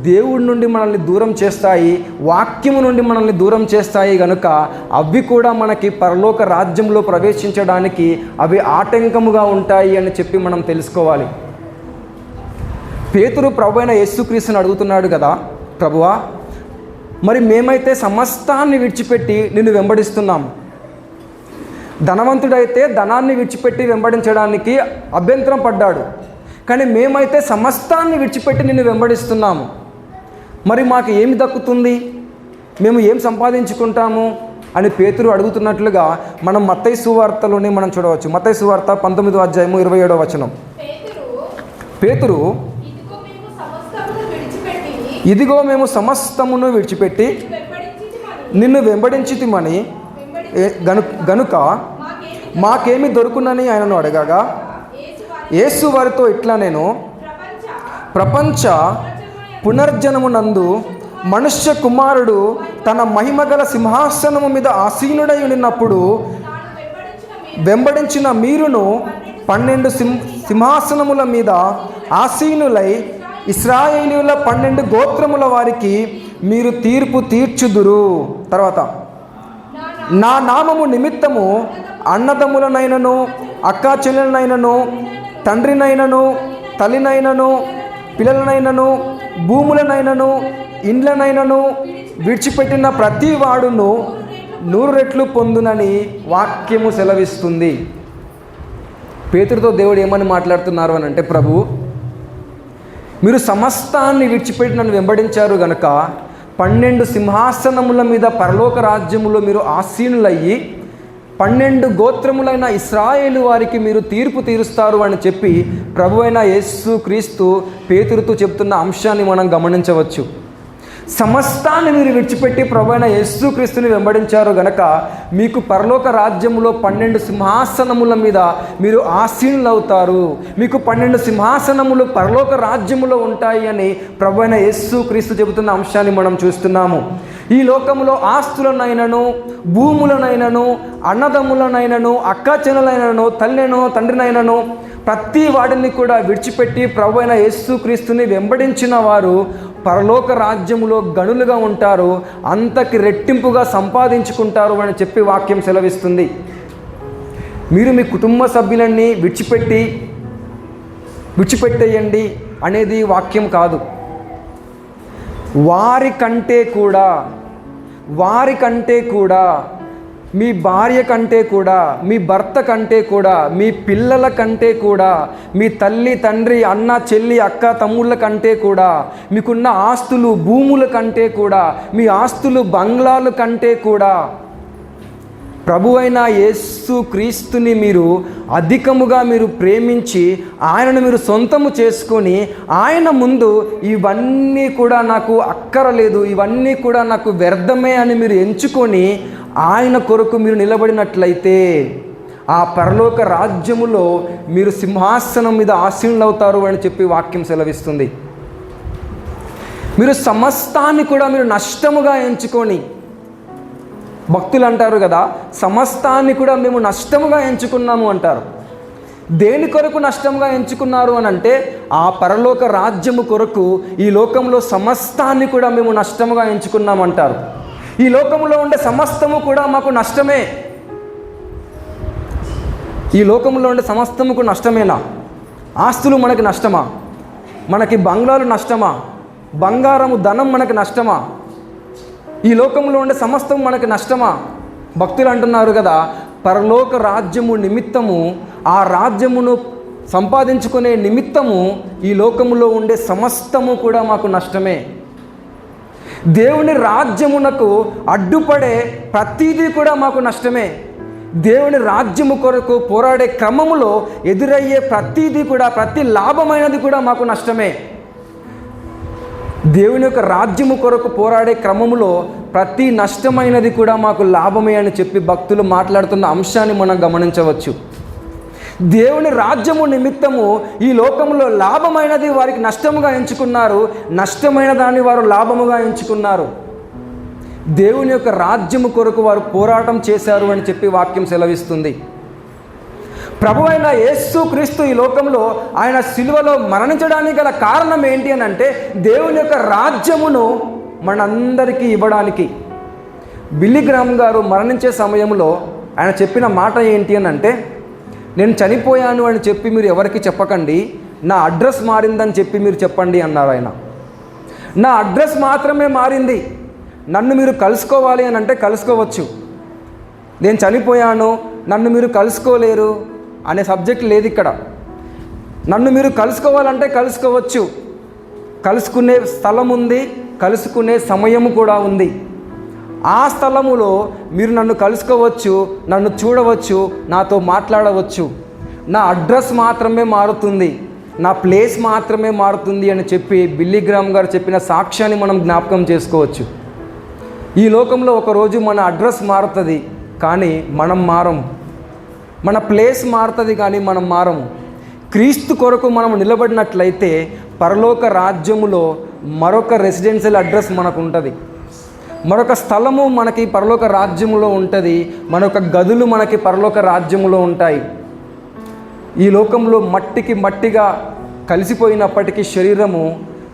దేవుడి నుండి మనల్ని దూరం చేస్తాయి, వాక్యము నుండి మనల్ని దూరం చేస్తాయి. కనుక అవి కూడా మనకి పరలోక రాజ్యంలో ప్రవేశించడానికి అవి ఆటంకముగా ఉంటాయి అని చెప్పి మనం తెలుసుకోవాలి. పేతురు ప్రభువైన యేసుక్రీస్తుని అడుగుతున్నాడు కదా, ప్రభువా, మరి మేమైతే సమస్తాన్ని విడిచిపెట్టి నిన్ను వెంబడిస్తున్నాం. ధనవంతుడైతే ధనాన్ని విడిచిపెట్టి వెంబడించడానికి అభ్యంతరం పడ్డాడు, కానీ మేమైతే సమస్తాన్ని విడిచిపెట్టి నిన్ను వెంబడిస్తున్నాము. మరి మాకు ఏమి దక్కుతుంది, మేము ఏం సంపాదించుకుంటాము అని పేతురు అడుగుతున్నట్లుగా మనం మత్తయి సువార్తలోనే మనం చూడవచ్చు. మత్తయి సువార్త 19వ అధ్యాయము 27వ వచనం. పేతురు, ఇదిగో మేము సమస్తమును విడిచిపెట్టి నిన్ను వెంబడించితిమని గనుక మాకేమి దొరుకునని ఆయనను అడగగా, యేసు వారితో ఇట్లా, నేను ప్రపంచ పునర్జనమునందు మనుష్య కుమారుడు తన మహిమగల సింహాసనము మీద ఆసీనుడై ఉన్నప్పుడు వెంబడించిన మీరును 12 సింహాసనముల మీద ఆసీనులై ఇశ్రాయేలీయుల 12 గోత్రముల వారికి మీరు తీర్పు తీర్చుదురు. తర్వాత, నా నామము నిమిత్తము అన్నదమ్ములనైనను అక్కా చెల్లెలనైనను తండ్రినైనను తల్లినైనను పిల్లలనైనను భూములనైనను ఇండ్లనైనను విడిచిపెట్టిన ప్రతి వాడును 100 రెట్లు పొందునని వాక్యము సెలవిస్తుంది. పేతురుతో దేవుడు ఏమని మాట్లాడుతున్నారు అని అంటే, ప్రభు, మీరు సమస్తాన్ని విడిచిపెట్టి నన్ను వెంబడించారు గనక 12 సింహాసనముల మీద పరలోక రాజ్యములో మీరు ఆసీనులయ్యి 12 గోత్రములైన ఇశ్రాయేలు వారికి మీరు తీర్పు తీరుస్తారు అని చెప్పి ప్రభువైన యేసు క్రీస్తు పేతురుతో చెప్తున్న అంశాన్ని మనం గమనించవచ్చు. సమస్తాన్ని మీరు విడిచిపెట్టి ప్రభువైన యేసు క్రీస్తుని వెంబడించారు గనక మీకు పరలోక రాజ్యములో 12 సింహాసనముల మీద మీరు ఆసీనులవుతారు, మీకు 12 సింహాసనములు పరలోక రాజ్యములో ఉంటాయి అని ప్రభువైన యేసు క్రీస్తు చెబుతున్న అంశాన్ని మనం చూస్తున్నాము. ఈ లోకంలో ఆస్తులనైనను భూములనైనను అన్నదమ్ములనైనను అక్కాచెల్లెలనైనను తల్లినో తండ్రినైనను ప్రతి వాడిని కూడా విడిచిపెట్టి ప్రభువైన యేసుక్రీస్తుని వెంబడించిన వారు పరలోక రాజ్యములో గనులుగా ఉంటారు, అంతకి రెట్టింపుగా సంపాదించుకుంటారు అని చెప్పి వాక్యం సెలవిస్తుంది. మీరు మీ కుటుంబ సభ్యులన్నీ విడిచిపెట్టేయండి అనేది వాక్యం కాదు. వారి కంటే కూడా మీ భార్య కంటే కూడా, మీ భర్త కంటే కూడా, మీ పిల్లల కంటే కూడా, మీ తల్లి తండ్రి అన్న చెల్లి అక్క తమ్ముళ్ళ కంటే కూడా, మీకున్న ఆస్తులు భూముల కంటే కూడా, మీ ఆస్తులు బంగ్లాల కంటే కూడా ప్రభువైన యేసు క్రీస్తుని మీరు అధికముగా మీరు ప్రేమించి ఆయనను మీరు సొంతము చేసుకొని ఆయన ముందు ఇవన్నీ కూడా నాకు అక్కరలేదు, ఇవన్నీ కూడా నాకు వ్యర్థమే అని మీరు ఎంచుకొని ఆయన కొరకు మీరు నిలబడినట్లయితే ఆ పరలోక రాజ్యములో మీరు సింహాసనం మీద ఆసీనులవుతారు అని చెప్పి వాక్యం సెలవిస్తుంది. మీరు సమస్తాన్ని కూడా మీరు నష్టముగా ఎంచుకొని, భక్తులు అంటారు కదా, సమస్తాన్ని కూడా మేము నష్టముగా ఎంచుకున్నాము అంటారు. దేని కొరకు నష్టంగా ఎంచుకున్నారు అని అంటే, ఆ పరలోక రాజ్యము కొరకు ఈ లోకంలో సమస్తాన్ని కూడా మేము నష్టముగా ఎంచుకున్నామంటారు. ఈ లోకంలో ఉండే సమస్తము కూడా మాకు నష్టమే. ఈ లోకంలో ఉండే సమస్తముకు నష్టమేనా? ఆస్తులు మనకి నష్టమా? మనకి బంగ్లాలు నష్టమా? బంగారము ధనం మనకి నష్టమా? ఈ లోకంలో ఉండే సమస్తం మనకి నష్టమా? భక్తులు అంటున్నారు కదా, పరలోక రాజ్యము నిమిత్తము, ఆ రాజ్యమును సంపాదించుకునే నిమిత్తము ఈ లోకములో ఉండే సమస్తము కూడా మాకు నష్టమే. దేవుని రాజ్యమునకు అడ్డుపడే ప్రతిదీ కూడా మాకు నష్టమే. దేవుని రాజ్యము కొరకు పోరాడే క్రమములో ఎదురయ్యే ప్రతిదీ కూడా, ప్రతి లాభమైనది కూడా మాకు నష్టమే. దేవుని యొక్క రాజ్యము కొరకు పోరాడే క్రమములో ప్రతి నష్టమైనది కూడా మాకు లాభమే అని చెప్పి భక్తులు మాట్లాడుతున్న అంశాన్ని మనం గమనించవచ్చు. దేవుని రాజ్యము నిమిత్తము ఈ లోకంలో లాభమైనది వారికి నష్టముగా ఎంచుకున్నారు, నష్టమైన దాన్ని వారు లాభముగా ఎంచుకున్నారు. దేవుని యొక్క రాజ్యము కొరకు వారు పోరాటం చేశారు అని చెప్పి వాక్యం సెలవిస్తుంది. ప్రభువైన యేసుక్రీస్తు ఈ లోకంలో ఆయన సిలువలో మరణించడానికి గల కారణం ఏంటి అని అంటే దేవుని యొక్క రాజ్యమును మనందరికీ ఇవ్వడానికి. బిల్లీ గ్రామ్ గారు మరణించే సమయంలో ఆయన చెప్పిన మాట ఏంటి అని అంటే, నేను చనిపోయాను అని చెప్పి మీరు ఎవరికి చెప్పకండి, నా అడ్రస్ మారిందని చెప్పి మీరు చెప్పండి అన్నారు ఆయన. నా అడ్రస్ మాత్రమే మారింది, నన్ను మీరు కలుసుకోవాలి అని అంటే కలుసుకోవచ్చు, నేను చనిపోయాను నన్ను మీరు కలుసుకోలేరు అనే సబ్జెక్ట్ లేదు ఇక్కడ. నన్ను మీరు కలుసుకోవాలంటే కలుసుకోవచ్చు, కలుసుకునే స్థలం ఉంది, కలుసుకునే సమయము కూడా ఉంది. ఆ స్థలములో మీరు నన్ను కలుసుకోవచ్చు, నన్ను చూడవచ్చు, నాతో మాట్లాడవచ్చు. నా అడ్రస్ మాత్రమే మారుతుంది, నా ప్లేస్ మాత్రమే మారుతుంది అని చెప్పి బిల్లీ గ్రామ్ గారు చెప్పిన సాక్ష్యాన్ని మనం జ్ఞాపకం చేసుకోవచ్చు. ఈ లోకంలో ఒకరోజు మన అడ్రస్ మారుతుంది కానీ మనం మారము, మన ప్లేస్ మారుతుంది కానీ మనం మారము. క్రీస్తు కొరకు మనం నిలబడినట్లయితే పరలోక రాజ్యములో మరొక రెసిడెన్షియల్ అడ్రస్ మనకు ఉంటుంది, మరొక స్థలము మనకి పరలోక రాజ్యములో ఉంటుంది, మరొక గదులు మనకి పరలోక రాజ్యములో ఉంటాయి. ఈ లోకంలో మట్టికి మట్టిగా కలిసిపోయినప్పటికీ శరీరము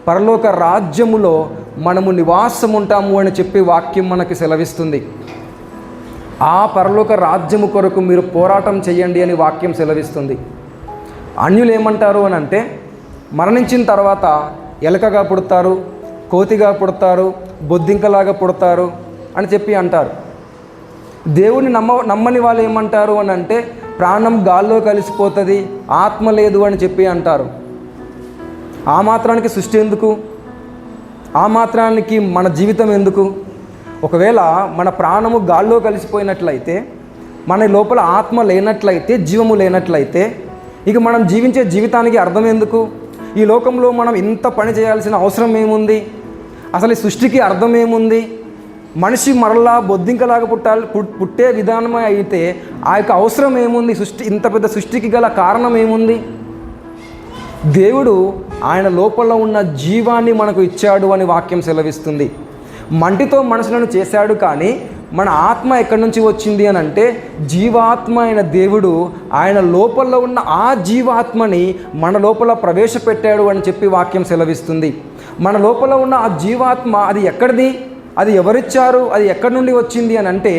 పరలోక రాజ్యములో మనము నివాసం ఉంటాము అని చెప్పి వాక్యం మనకి సెలవిస్తుంది. ఆ పరలోక రాజ్యము కొరకు మీరు పోరాటం చేయండి అని వాక్యం సెలవిస్తుంది. అన్యులు ఏమంటారు అని అంటే, మరణించిన తర్వాత ఎలకగా పుడతారు, కోతిగా పుడతారు, బొద్దింకలాగా పుడతారు అని చెప్పి అంటారు. దేవుని నమ్మని వాళ్ళు ఏమంటారు అని అంటే, ప్రాణం గాల్లో కలిసిపోతుంది, ఆత్మ లేదు అని చెప్పి అంటారు. ఆ మాత్రానికి సృష్టి ఎందుకు? ఆ మాత్రానికి మన జీవితం ఎందుకు? ఒకవేళ మన ప్రాణము గాల్లో కలిసిపోయినట్లయితే, మన లోపల ఆత్మ లేనట్లయితే, జీవము లేనట్లయితే ఇక మనం జీవించే జీవితానికి అర్థం ఎందుకు? ఈ లోకంలో మనం ఇంత పని చేయాల్సిన అవసరం ఏముంది? అసలు ఈ సృష్టికి అర్థం ఏముంది? మనిషి మరలా బొద్దింకలాగా పుట్టే విధానమే అయితే ఆ యొక్క అవసరం ఏముంది? ఇంత పెద్ద సృష్టికి గల కారణం ఏముంది? దేవుడు ఆయన లోపల ఉన్న జీవాన్ని మనకు ఇచ్చాడు అని వాక్యం సెలవిస్తుంది. మంటితో మనుషులను చేశాడు కానీ మన ఆత్మ ఎక్కడి నుంచి వచ్చింది అని అంటే, జీవాత్మ అయిన దేవుడు ఆయన లోపల ఉన్న ఆ జీవాత్మని మన లోపల ప్రవేశపెట్టాడు అని చెప్పి వాక్యం సెలవిస్తుంది. మన లోపల ఉన్న ఆ జీవాత్మ అది ఎక్కడిది, అది ఎవరిచ్చారు, అది ఎక్కడి నుండి వచ్చింది అని అంటే,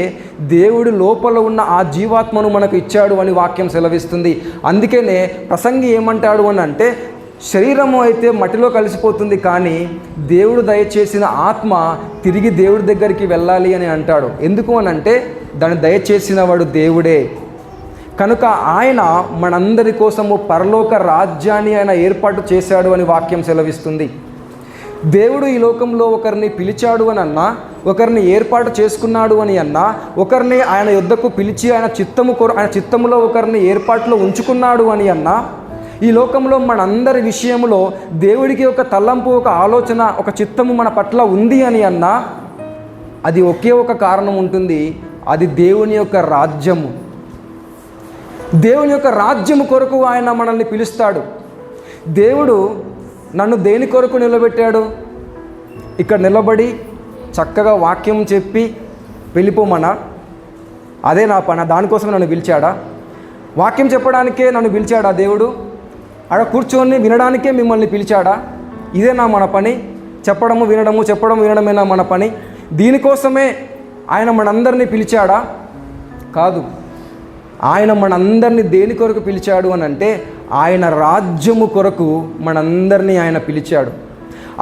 దేవుడి లోపల ఉన్న ఆ జీవాత్మను మనకు ఇచ్చాడు అని వాక్యం సెలవిస్తుంది. అందుకనే ప్రసంగి ఏమంటాడు అని అంటే, శరీరము అయితే మట్టిలో కలిసిపోతుంది కానీ దేవుడు దయచేసిన ఆత్మ తిరిగి దేవుడి దగ్గరికి వెళ్ళాలి అని అంటాడు. ఎందుకు అని అంటే, దాన్ని దయచేసిన వాడు దేవుడే కనుక ఆయన మనందరి కోసము పరలోక రాజ్యాన్ని ఆయన ఏర్పాటు చేశాడు అని వాక్యం సెలవిస్తుంది. దేవుడు ఈ లోకంలో ఒకరిని పిలిచాడు అని అన్నా, ఒకరిని ఏర్పాటు చేసుకున్నాడు అని అన్నా, ఒకరిని ఆయన యొద్దకు పిలిచి ఆయన చిత్తములో ఒకరిని ఏర్పాటులో ఉంచుకున్నాడు అని అన్నా, ఈ లోకంలో మనందరి విషయంలో దేవుడికి ఒక తలంపు, ఒక ఆలోచన, ఒక చిత్తము మన పట్ల ఉంది అని అన్నా, అది ఒకే ఒక కారణం ఉంటుంది, అది దేవుని యొక్క రాజ్యము. దేవుని యొక్క రాజ్యము కొరకు ఆయన మనల్ని పిలుస్తాడు. దేవుడు నన్ను దేని కొరకు నిలబెట్టాడు? ఇక్కడ నిలబడి చక్కగా వాక్యం చెప్పి వెళ్ళిపోమనా? అదే నా పని? దానికోసం నన్ను పిలిచాడా? వాక్యం చెప్పడానికే నన్ను పిలిచాడా దేవుడు? అక్కడ కూర్చొని వినడానికే మిమ్మల్ని పిలిచాడా? ఇదేనా మన పని? చెప్పడము వినడమేనా మన పని? దీనికోసమే ఆయన మనందరినీ పిలిచాడా? కాదు. ఆయన మనందరినీ దేని కొరకు పిలిచాడు అని అంటే, ఆయన రాజ్యము కొరకు మనందరినీ ఆయన పిలిచాడు.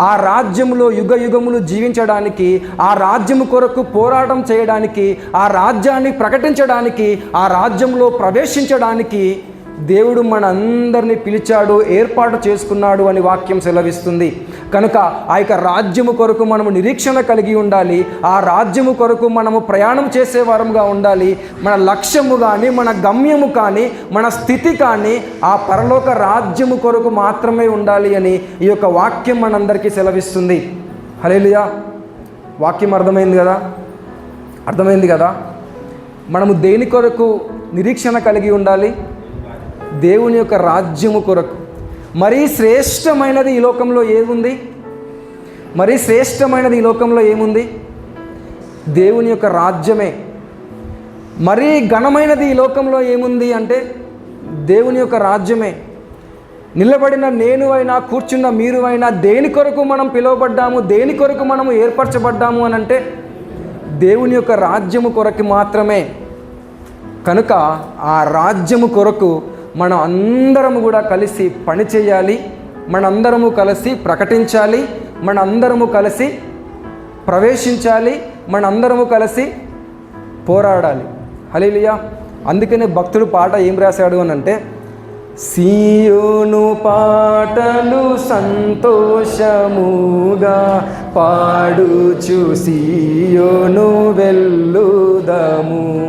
ఆ రాజ్యములో యుగ యుగములు జీవించడానికి, ఆ రాజ్యము కొరకు పోరాటం చేయడానికి, ఆ రాజ్యాన్ని ప్రకటించడానికి, ఆ రాజ్యంలో ప్రవేశించడానికి దేవుడు మనందరినీ పిలిచాడు, ఏర్పాటు చేసుకున్నాడు అని వాక్యం సెలవిస్తుంది. కనుక ఆ యొక్క రాజ్యము కొరకు మనము నిరీక్షణ కలిగి ఉండాలి. ఆ రాజ్యము కొరకు మనము ప్రయాణం చేసే వారంగా ఉండాలి. మన లక్ష్యము కానీ, మన గమ్యము కానీ, మన స్థితి కానీ ఆ పరలోక రాజ్యము కొరకు మాత్రమే ఉండాలి అని ఈ యొక్క వాక్యం మనందరికీ సెలవిస్తుంది. హల్లెలూయా. వాక్యం అర్థమైంది కదా. మనము దేని కొరకు నిరీక్షణ కలిగి ఉండాలి? దేవుని యొక్క రాజ్యము కొరకు. మరీ శ్రేష్టమైనది ఈ లోకంలో ఏముంది? దేవుని యొక్క రాజ్యమే. మరీ ఘనమైనది ఈ లోకంలో ఏముంది అంటే దేవుని యొక్క రాజ్యమే. నిలబడిన నేను అయినా, కూర్చున్న మీరు అయినా దేని కొరకు మనం పిలువబడ్డాము, దేని కొరకు మనము ఏర్పరచబడ్డాము అని అంటే దేవుని యొక్క రాజ్యము కొరకు మాత్రమే. కనుక ఆ రాజ్యము కొరకు మనం అందరము కూడా కలిసి పని చేయాలి, మనందరము కలిసి ప్రకటించాలి, మనందరము కలిసి ప్రవేశించాలి, మనందరము కలిసి పోరాడాలి. హల్లెలూయా. అందుకనే భక్తుడు పాట ఏం రాశాడు అని అంటే, సీయోను పాటలు సంతోషముగా పాడుచు సీయోను వెళ్ళుదము.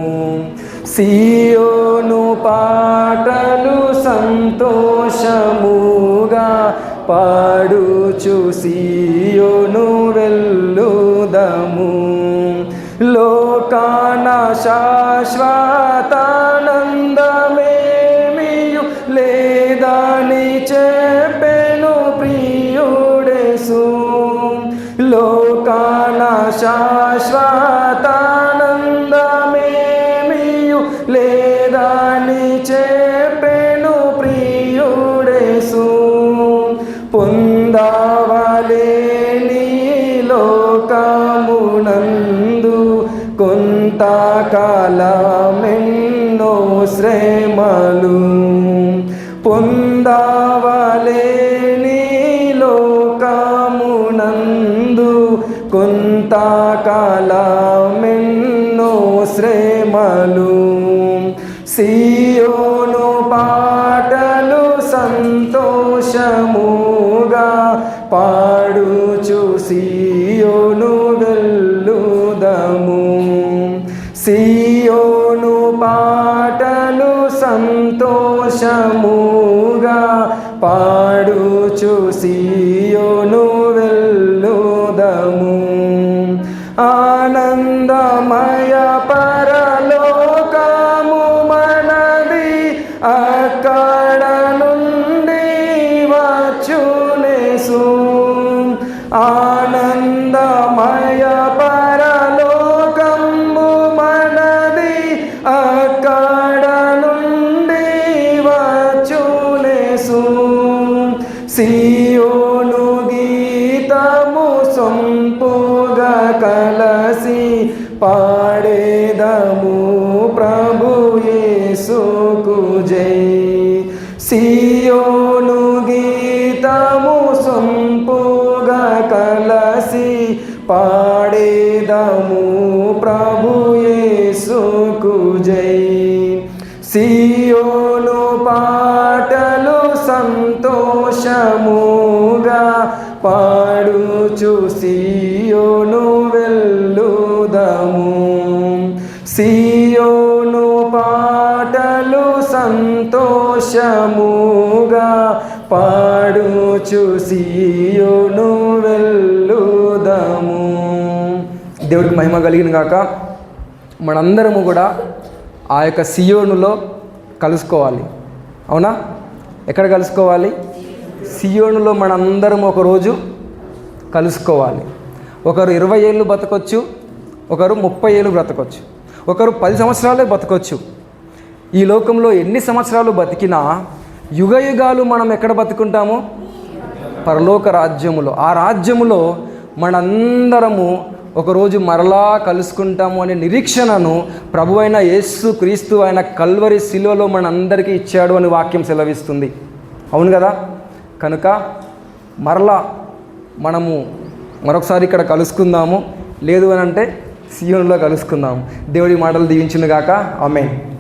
సీయోను పాటలు సంతోషముగా పాడుచు సీయోను వెళ్ళుదము. లోకాన శాశ్వతానందమేమియు లేదని చెప్పెను ప్రియుడేసు. లోకాన శాశ్వతానందమేమియు లేదని చెప్పెను ప్రియుడేసు. పొందవలేని లోకమునందు కొంతకాలమెన్నో శ్రమలు. పొందవలేని లోకమునందు కొంతకాలమెన్నో శ్రమలు. సీయోను పాటలు సంతోషముగా పాడుచు సీయోను వెళ్ళుదము. సీయోను పాటలు సంతోషముగా పాడుచు సీయోను వెళ్ళుదము. ఆనందమయ పరలోకము మనది, అక్కడ నుండి వచ్చునేసు. ఆనందమయ పరలోకము మనది, అక్కడ నుండి వచ్చునేసు. సీయోను గీతము సొంపుగా కలసి పాడేదము ప్రభు యేసుకు జై. సీయోను గీతము సొంపుగా కలసి పాడేదము ప్రభు యేసుకు జై. సీయోను పాటలు సంతోషముగా పాడుచు సీయోను వెళ్ళుదము. సీయోను పాటలు సంతోషముగా పాడుచు సీయోను వెళ్ళుదము. దేవుడికి మహిమ కలిగిన గాక. మనందరము కూడా ఆ యొక్క సియోనులో కలుసుకోవాలి. అవునా? ఎక్కడ కలుసుకోవాలి? సియోనులో మనందరం ఒకరోజు కలుసుకోవాలి. ఒకరు 20 ఏళ్ళు బతకొచ్చు, ఒకరు 30 ఏళ్ళు బ్రతకొచ్చు, ఒకరు 10 సంవత్సరాలే బతకొచ్చు. ఈ లోకంలో ఎన్ని సంవత్సరాలు బతికినా యుగయుగాలు మనం ఎక్కడ బతుకుంటాము? పరలోక రాజ్యములో. ఆ రాజ్యములో మనందరము ఒకరోజు మరలా కలుసుకుంటాము అనే నిరీక్షణను ప్రభువైన యేసు క్రీస్తు ఆయన కల్వరి శిలువలో మనందరికీ ఇచ్చాడు అని వాక్యం సెలవిస్తుంది. అవును కదా? కనుక మరలా మనము మరొకసారి ఇక్కడ కలుసుకుందాము. లేదు అని అంటే సియోనులో కలుసుకుందాము. దేవుడి మాటలు దీవించును గాక. ఆమేన్.